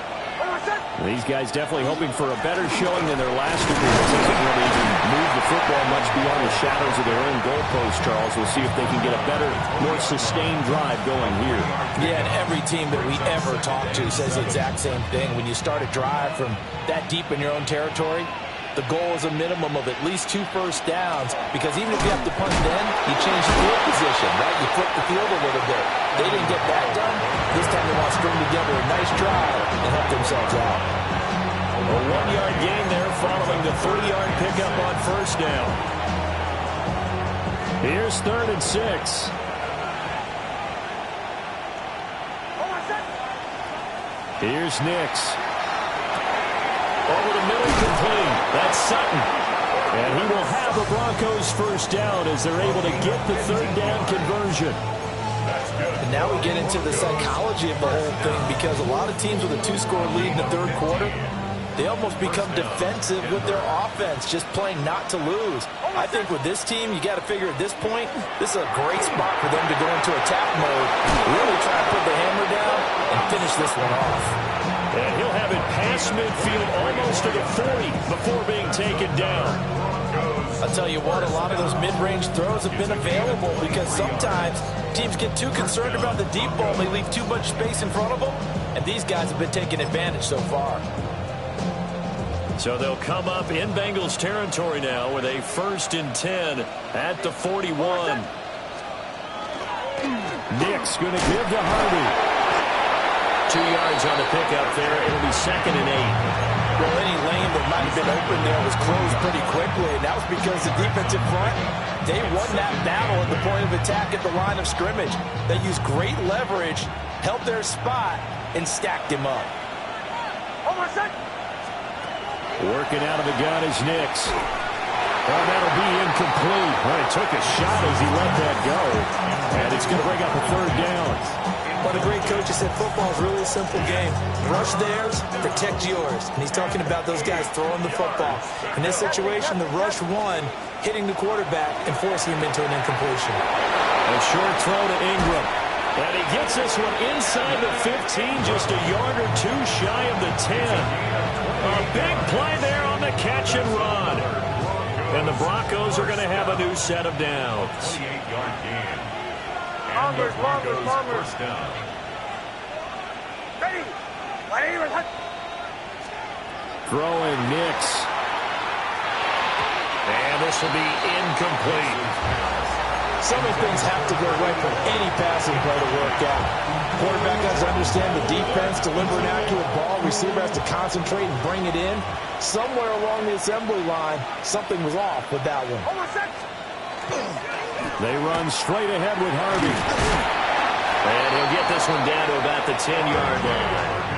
These guys definitely hoping for a better showing than their last appearance. They can't really even move the football much beyond the shadows of their own goalpost, Charles. We'll see if they can get a better, more sustained drive going here. Yeah, and every team that we ever talk to says the exact same thing. When you start a drive from that deep in your own territory, the goal is a minimum of at least 2 first downs, because even if you have to punt then, you change the field position, right? You flip the field a little bit. They didn't get that done. This time they want to string together a nice drive and help themselves out. A 1-yard gain there following the 3-yard pickup on first down. Here's 3rd and 6. Here's Nix. Over the middle, complete. That's Sutton. And he will have the Broncos first down as they're able to get the 3rd down conversion. And now we get into the psychology of the whole thing, because a lot of teams with a 2-score lead in the 3rd quarter, they almost become defensive with their offense, just playing not to lose. I think with this team, you got to figure at this point, this is a great spot for them to go into attack mode, really try to put the hammer down and finish this one off. And he'll have it past midfield almost to the 40 before being taken down. I'll tell you what, a lot of those mid-range throws have been available, because sometimes teams get too concerned about the deep ball and they leave too much space in front of them, and these guys have been taking advantage so far. So they'll come up in Bengals territory now with a 1st and 10 at the 41. Nick's going to give to Harvey. 2 yards on the pickup there. It'll be 2nd and 8. Well, any lane that might have been open there was closed pretty quickly, and that was because the defensive front, they won that battle at the point of attack at the line of scrimmage. They used great leverage, held their spot, and stacked him up. Working out of the gun is Nix. Well, that'll be incomplete. Well, he took a shot as he let that go, and it's going to bring up a 3rd down. But a great coach has said football is really a simple game. Rush theirs, protect yours. And he's talking about those guys throwing the football. In this situation, the rush won, hitting the quarterback and forcing him into an incompletion. A short throw to Ingram. And he gets this one inside the 15, just a yard or 2 shy of the 10. A big play there on the catch and run. And the Broncos are going to have a new set of downs. 28-yard gain. And the Broncos first down. Throwing Nix. And this will be incomplete. Some of things have to go right for any passing play to work out. Quarterback has to understand the defense, deliver an accurate ball. Receiver has to concentrate and bring it in. Somewhere along the assembly line, something was off with that one. They run straight ahead with Harvey. And he'll get this one down to about the 10-yard line.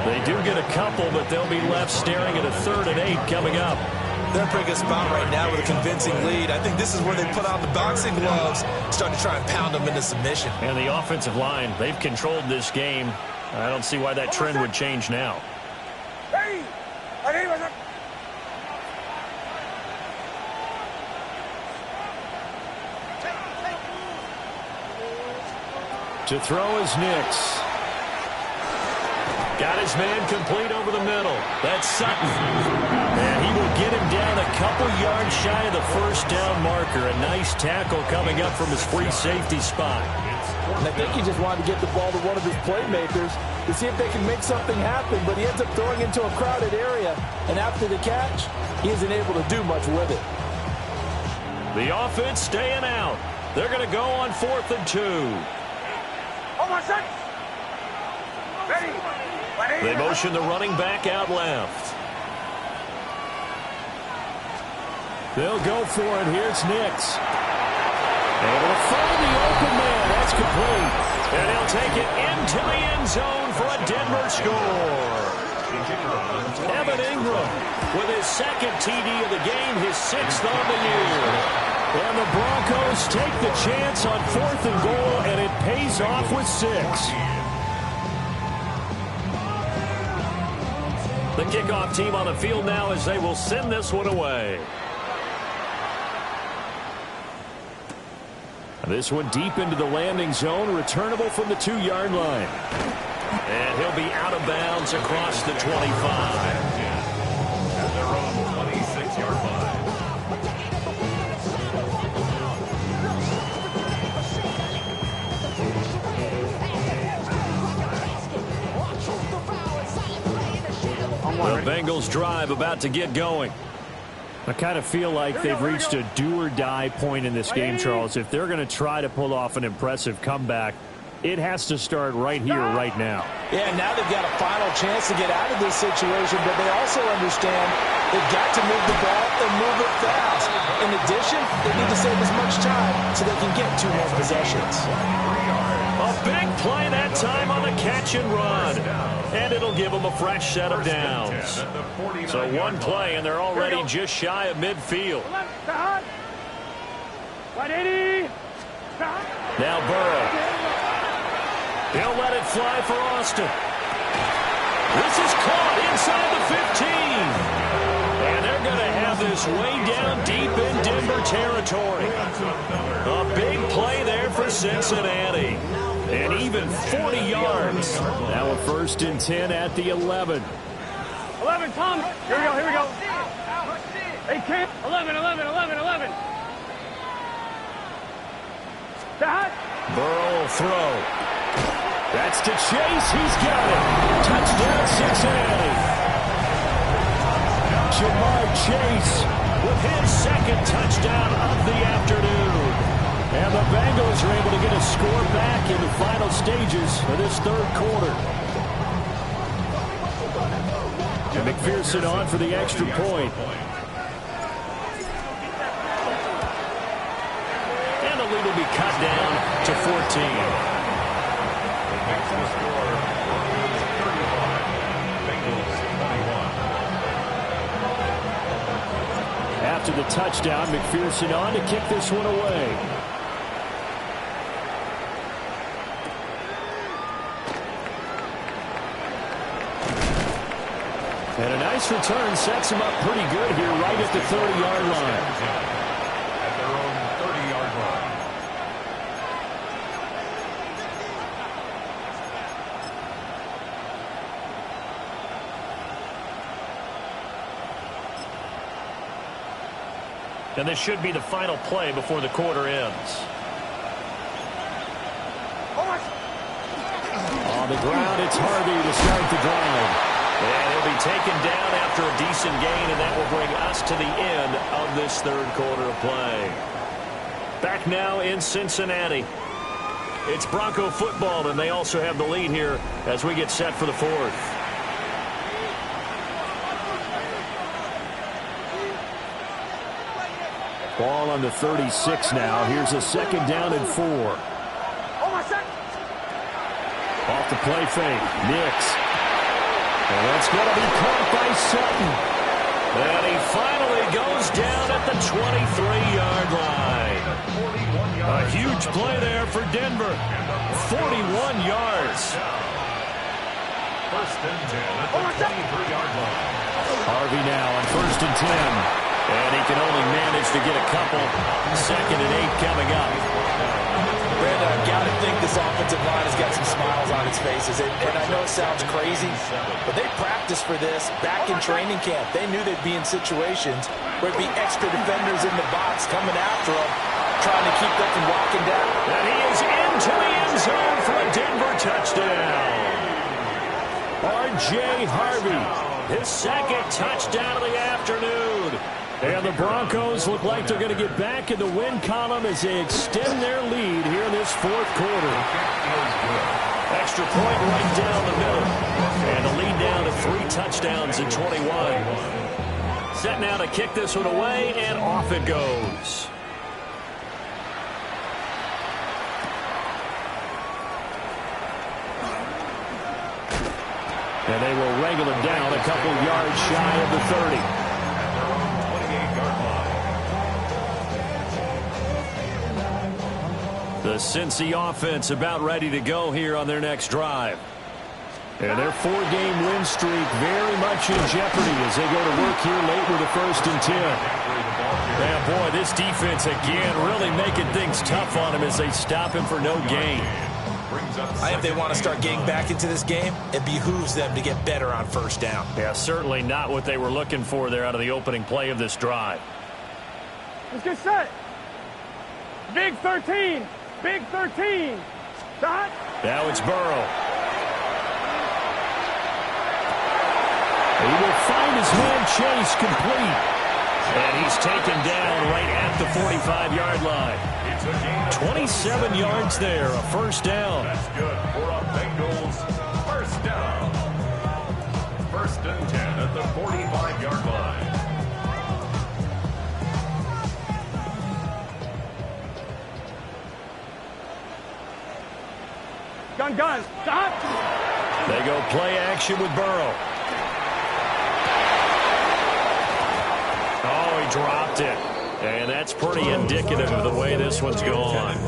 They do get a couple, but they'll be left staring at a 3rd and 8 coming up. They're in a pretty good spot right now with a convincing lead. I think this is where they put on the boxing gloves, start to try and pound them into submission. And the offensive line, they've controlled this game. I don't see why that trend would change now. To throw is Nix. Got his man complete over the middle. That's Sutton. And he will get him down a couple yards shy of the 1st down marker. A nice tackle coming up from his free safety spot. And I think he just wanted to get the ball to one of his playmakers to see if they can make something happen, but he ends up throwing into a crowded area, and after the catch, he isn't able to do much with it. The offense staying out. They're going to go on 4th and 2. They motion the running back out left. They'll go for it. Here's Nix. Able to find the open man. That's complete. And he'll take it into the end zone for a Denver score. Evan Ingram with his 2nd TD of the game, his 6th on the year. And the Broncos take the chance on 4th and goal, and it pays off with 6. The kickoff team on the field now as they will send this one away. This one deep into the landing zone, returnable from the 2-yard line. And he'll be out of bounds across the 25. At their own 26-yard line. The Bengals drive about to get going. I kind of feel like they've reached a do-or-die point in this game, Charles. If they're going to try to pull off an impressive comeback, it has to start right here, right now. Yeah, now they've got a final chance to get out of this situation, but they also understand they've got to move the ball and move it fast. In addition, they need to save as much time so they can get 2 more possessions. A big play that time on the catch and run. And it'll give them a fresh set of downs. So 1 play, and they're already just shy of midfield. Now Burrow. He'll let it fly for Austin. This is caught inside the 15. And they're going to have this way down deep in Denver territory. A big play there for Cincinnati. And even 40 yards. Now a 1st and 10 at the 11. 11, Tom. Here we go. They can't. 11. Burrow will throw. That's to Chase. He's got it. Touchdown, Cincinnati. Jamar Chase with his 2nd touchdown of the afternoon. And the Bengals are able to get a score back in the final stages of this 3rd quarter. And McPherson on for the extra point. And the lead will be cut down to 14. After the touchdown, McPherson on to kick this one away. And a nice return sets him up pretty good here right at the 30-yard line. At their own 30-yard line. And this should be the final play before the quarter ends. On the ground, it's Harvey to start the drive. And he'll be taken down after a decent gain, and that will bring us to the end of this 3rd quarter of play. Back now in Cincinnati. It's Bronco football, and they also have the lead here as we get set for the 4th. Ball on the 36 now. Here's a 2nd down and 4. Off the play fake. Nix. And that's going to be caught by Sutton. And he finally goes down at the 23-yard line. A huge play there for Denver. 41 yards. 1st and 10 at the 23-yard line. Harvey now on 1st and 10. And he can only manage to get a couple. 2nd and 8 coming up. Brandon, I've got to think this offensive line has got some smiles on its faces. And I know it sounds crazy, but they practiced for this back in training camp. They knew they'd be in situations where there'd be extra defenders in the box coming after them, trying to keep them from walking down. And he is into the end zone for a Denver touchdown. R.J. Harvey, his 2nd touchdown of the afternoon. And the Broncos look like they're going to get back in the win column as they extend their lead here in this 4th quarter. Extra point right down the middle. And a lead down to 3 touchdowns at 21. Set now to kick this one away, and off it goes. And they will wrangle him down a couple yards shy of the 30. The Cincy offense about ready to go here on their next drive. And their 4-game win streak very much in jeopardy as they go to work here late with a 1st and 10. Man, boy, this defense again really making things tough on him as they stop him for no gain. I think if they want to start getting back into this game, it behooves them to get better on first down. Yeah, certainly not what they were looking for there out of the opening play of this drive. Let's get set. Big 13. Big 13. Shot. Now it's Burrow. He will find his man Chase complete. And he's taken down right at the 45-yard line. 27 yards there, a first down. That's good for a Bengals first down. 1st and 10 at the 45-yard line. Gun. Stop. They go play action with Burrow. Oh, he dropped it. And that's pretty indicative of the way this one's gone.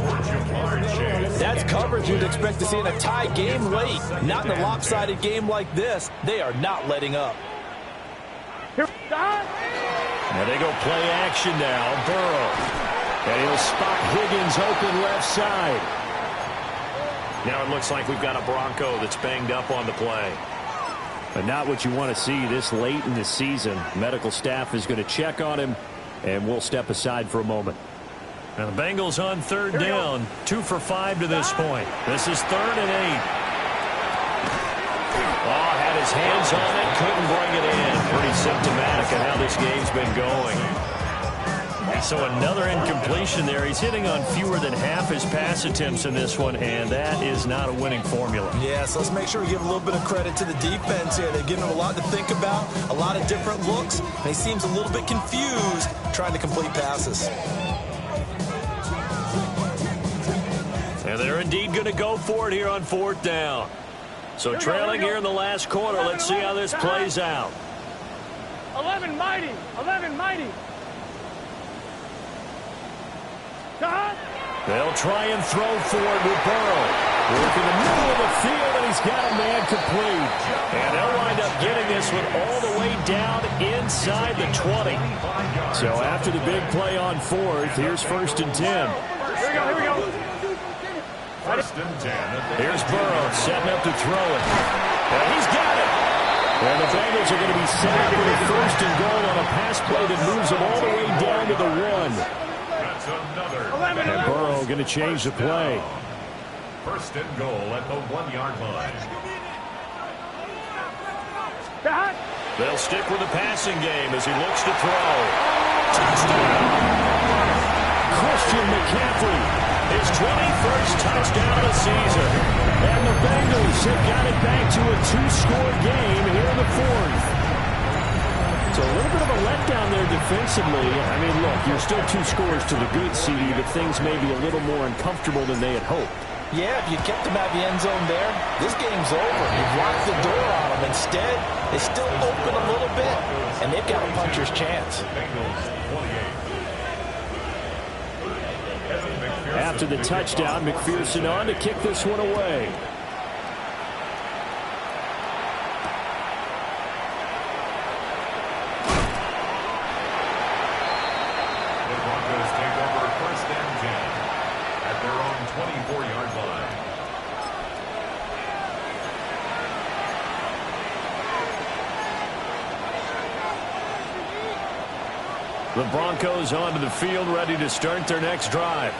That's coverage you'd expect to see in a tie game late. Not in a lopsided game like this. They are not letting up. Here. Stop. Now they go play action now. Burrow. And he'll spot Higgins open left side. Now it looks like we've got a Bronco that's banged up on the play. But not what you want to see this late in the season. Medical staff is going to check on him, and we'll step aside for a moment. Now the Bengals on 3rd down. 2 for 5 to this point. This is 3rd and 8. Oh, had his hands on it, couldn't bring it in. Pretty symptomatic of how this game's been going. So another incompletion there. He's hitting on fewer than half his pass attempts in this one, and that is not a winning formula. Yeah, so let's make sure we give a little bit of credit to the defense here. They've given him a lot to think about, a lot of different looks, and he seems a little bit confused trying to complete passes. And they're indeed going to go for it here on 4th down. So trailing here in the last quarter. Let's see how this plays out. 11 mighty. 11 mighty. Shot. They'll try and throw for it with Burrow. Work in the middle of the field, and he's got a man complete. And they'll wind up getting this one all the way down inside the 20. So after the big play on 4th, here's 1st and 10. Here we go. 1st and 10. Here's Burrow setting up to throw it. And he's got it. And the Bengals are going to be set up with a 1st and goal on a pass play that moves them all the way down to the 1. And Burrow going to change the play. 1st and goal at the 1-yard line. They'll stick with the passing game as he looks to throw. Touchdown! Christian McCaffrey, his 21st touchdown of the season. And the Bengals have got it back to a 2-score game here in the 4th. So a little bit of a letdown there defensively. I mean, look, you're still 2 scores to the good, CD, but things may be a little more uncomfortable than they had hoped. Yeah, if you kept them out of the end zone there, this game's over. You've locked the door on them. Instead, they still open a little bit, and they've got a puncher's chance. After the touchdown, McPherson on to kick this one away. The Broncos onto the field, ready to start their next drive.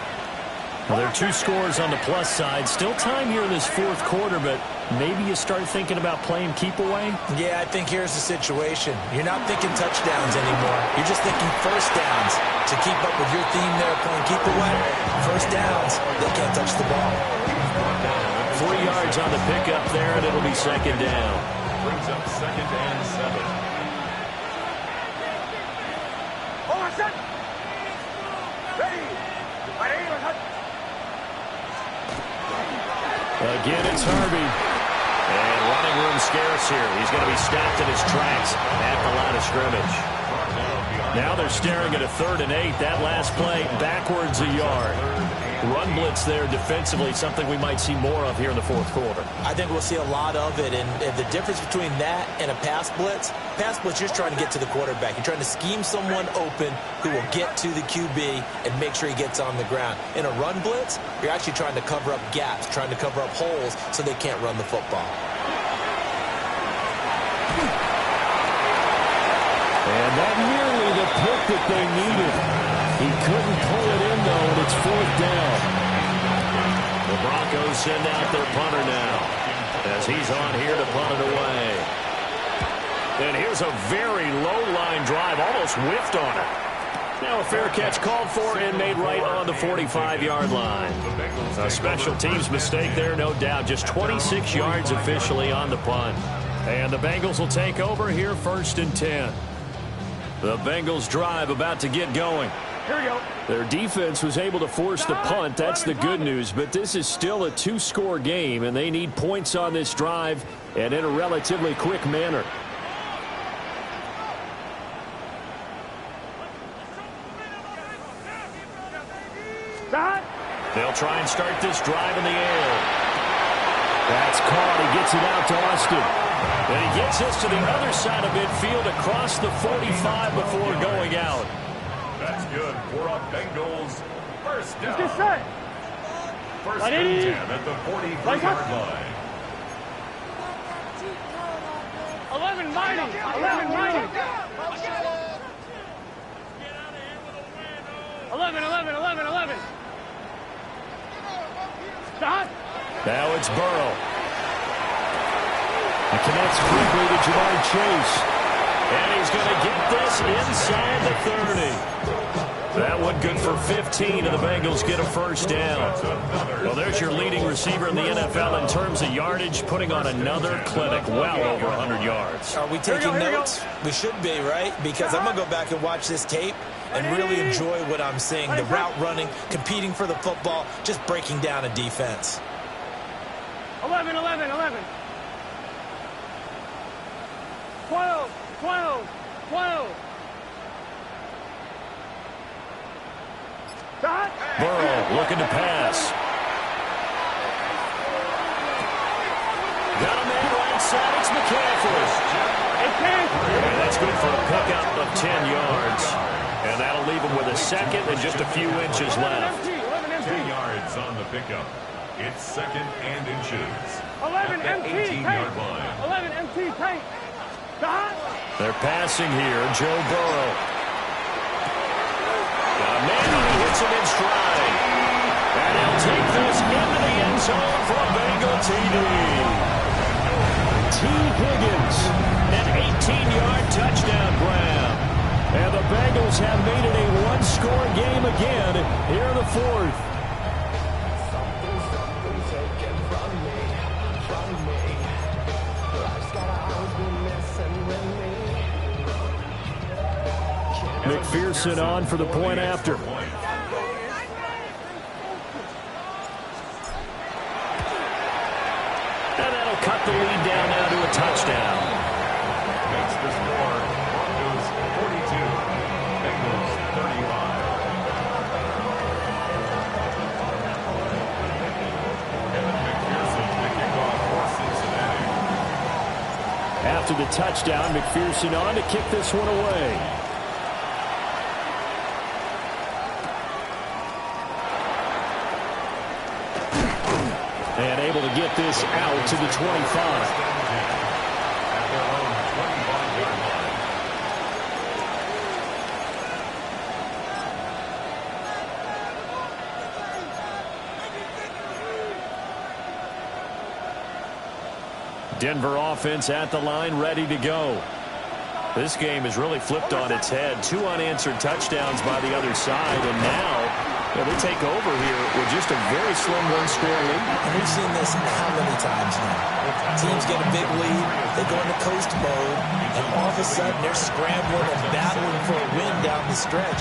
Well, they're 2 scores on the plus side. Still time here in this 4th quarter, but maybe you start thinking about playing keep away? Yeah, I think here's the situation. You're not thinking touchdowns anymore. You're just thinking first downs. To keep up with your theme there, playing keep away, first downs, they can't touch the ball. 3 yards on the pickup there, and it'll be 2nd down. Brings up 2nd and 7. Again, it's Harvey. And running room scarce here. He's going to be stopped in his tracks at the line of scrimmage. Now they're staring at a 3rd and 8. That last play backwards a yard. run blitz there defensively, something we might see more of here in the fourth quarter. I think we'll see a lot of it, and the difference between that and a pass blitz, you're just trying to get to the quarterback. You're trying to scheme someone open who will get to the QB and make sure he gets on the ground. In a run blitz, you're actually trying to cover up gaps, trying to cover up holes so they can't run the football. And that nearly the pick that they needed. He couldn't pull it in, though, and it's fourth down. The Broncos send out their punter now as he's on here to punt it away. And here's a very low-line drive, almost whiffed on it. Now a fair catch called for and made right on the 45-yard line. A special teams mistake there, no doubt. Just 26 yards officially on the punt. And the Bengals will take over here, 1st and 10. The Bengals drive about to get going. Here we go. Their defense was able to force the punt. That's the good news. But this is still a 2-score game, and they need points on this drive and in a relatively quick manner. They'll try and start this drive in the air. That's caught. He gets it out to Austin. And he gets this to the other side of midfield across the 45 before going out. That's good for a Bengals first down. Get set. First and 10 at the 43-yard line. 11 mighty. 11 mighty. 11. Stop. Now it's Burrow. It connects quickly to Jamar Chase. And he's going to get this inside the 30. That one good for 15, and the Bengals get a first down. Well, there's your leading receiver in the NFL in terms of yardage, putting on another clinic, well over 100 yards. Are we taking notes? We should be, right? Because I'm going to go back and watch this tape and really enjoy what I'm seeing. The route running, competing for the football, just breaking down a defense. 11. 12. Stop. Burrow looking to pass. Got a man right side. It's McCaffrey. And that's good for a pickup of 10 yards. And that'll leave him with a second and just a few inches left. 10 yards on the pickup. It's second and inches. 11 at the MT 18-yard line. 11 MT tank. Stop. They're passing here. Joe Burrow. Maybe he hits him in stride. And he'll take this into the end zone for a Bengal TD. T. Higgins. An 18-yard touchdown grab. And the Bengals have made it a one-score game again here in the fourth. McPherson on for the point after. And that'll cut the lead down now to a touchdown. Makes the score Broncos 42, Bengals 35. Kevin McPherson to kick off for Cincinnati. After the touchdown, McPherson on to kick this one away. And able to get this out to the 25. At their own 25-yard line. Denver offense at the line, ready to go. This game is really flipped on its head. 2 unanswered touchdowns by the other side, and now they take over here with just a very slim one-score lead. And we've seen this how many times now? Teams get a big lead, they go into coast mode, and all of a sudden they're scrambling and battling for a win down the stretch.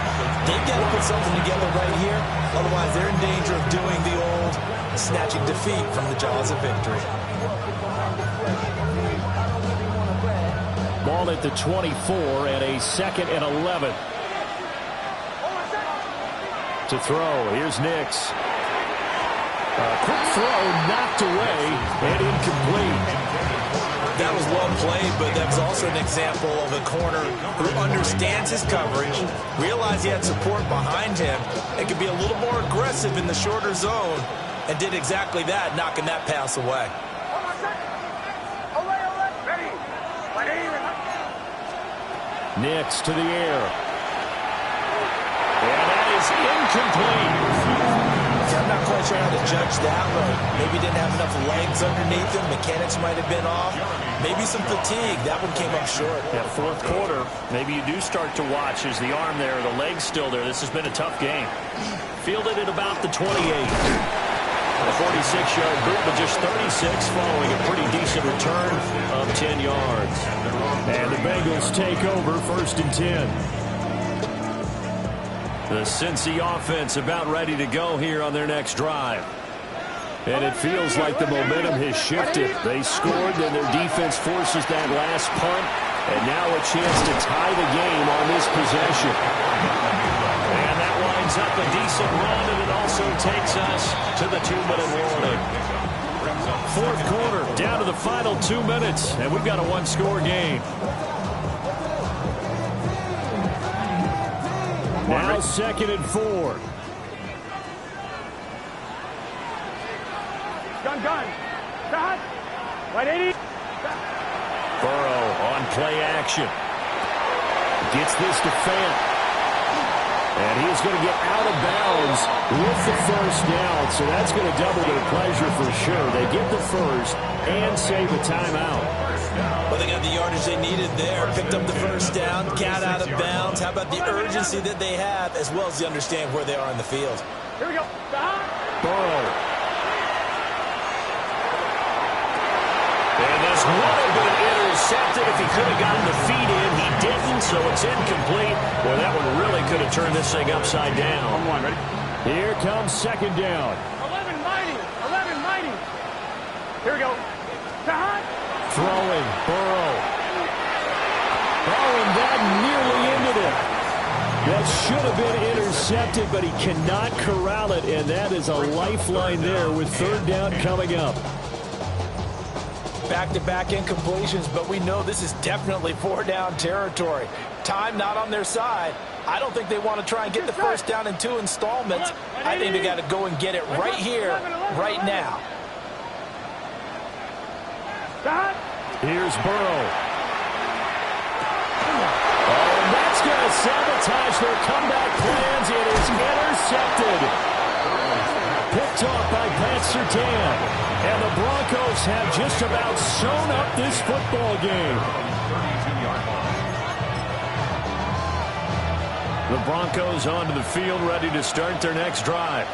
They've got to put something together right here, otherwise they're in danger of doing the old snatching defeat from the jaws of victory. Ball at the 24 and a 2nd and 11. To throw, here's Nix. Quick throw knocked away and incomplete. That was well played, but that was also an example of a corner who understands his coverage, realized he had support behind him, and could be a little more aggressive in the shorter zone, and did exactly that, knocking that pass away. Nix to the air. And that is incomplete. I'm not quite sure how to judge that one. Maybe he didn't have enough legs underneath him. Mechanics might have been off. Maybe some fatigue. That one came up short. Yeah, fourth quarter, maybe you do start to watch. Is the arm there, the leg's still there? This has been a tough game. Fielded at about the 28. A 46-yard group, but just 36 following a pretty decent return of 10 yards. And the Bengals take over 1st and 10. The Cincy offense about ready to go here on their next drive. And it feels like the momentum has shifted. They scored, then their defense forces that last punt, and now a chance to tie the game on this possession. And that winds up a decent run, and it also takes us to the 2-minute warning. Fourth quarter, down to the final 2 minutes, and we've got a one-score game. Now 2nd and 4. Gun. Shot. Right 80. Burrow on play action. Gets this to Fant. And he's going to get out of bounds with the first down. So that's going to double their pleasure for sure. They get the first and save a timeout. Well, they got the yardage they needed there. Picked up the first down, got out of bounds. How about the urgency that they have, as well as they understand where they are in the field? Here we go. Burrow. And this would have been intercepted if he could have gotten the feet in. He didn't, so it's incomplete. Boy, that one really could have turned this thing upside down. Ready? Here comes 2nd down. 11 mighty. Here we go. Shot. Throwing, Burrow. Oh, and that nearly ended it. That should have been intercepted, but he cannot corral it, and that is a lifeline there with 3rd down coming up. Back-to-back incompletions, but we know this is definitely 4-down territory. Time not on their side. I don't think they want to try and get the first down in 2 installments. I think they got to go and get it right here, right now. Here's Burrow. Oh, and that's going to sabotage their comeback plans. It is intercepted. Picked off by Pat Surtain. And the Broncos have just about sewn up this football game. The Broncos onto the field, ready to start their next drive.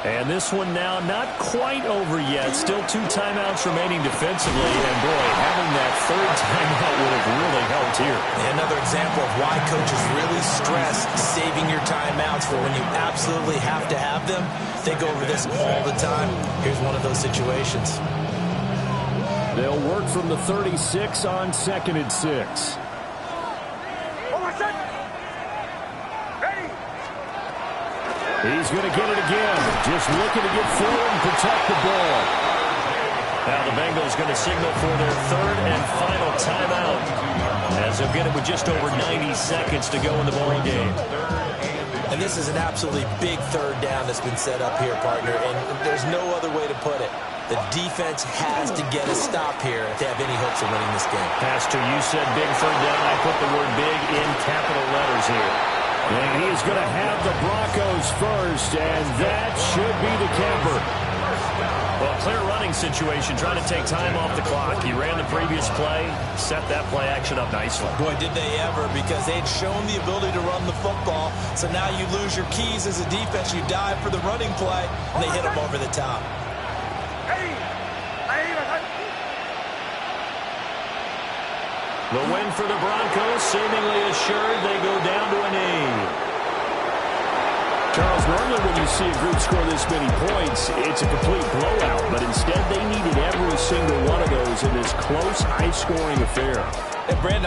And this one now not quite over yet. Still 2 timeouts remaining defensively. And, boy, having that 3rd timeout would have really helped here. Another example of why coaches really stress saving your timeouts for when you absolutely have to have them. They go over this all the time. Here's one of those situations. They'll work from the 36 on 2nd and 6. He's going to get it again. Just looking to get forward and protect the ball. Now the Bengals going to signal for their 3rd and final timeout, as they'll get it with just over 90 seconds to go in the ball game. And this is an absolutely big 3rd down that's been set up here, partner, and there's no other way to put it. The defense has to get a stop here if they have any hopes of winning this game. Pastor, you said big 3rd down. I put the word big in capital letters here. And he's going to have the Broncos first, and that should be the camper. Well, clear running situation, trying to take time off the clock. He ran the previous play, set that play action up nicely. Boy, did they ever, because they'd shown the ability to run the football. So now you lose your keys as a defense. You dive for the running play, and they hit them over the top. The win for the Broncos, seemingly assured. They go down to a knee. Charles, normally when you see a group score this many points, it's a complete blowout. But instead, they needed every single one of those in this close, high-scoring affair. And Brandon,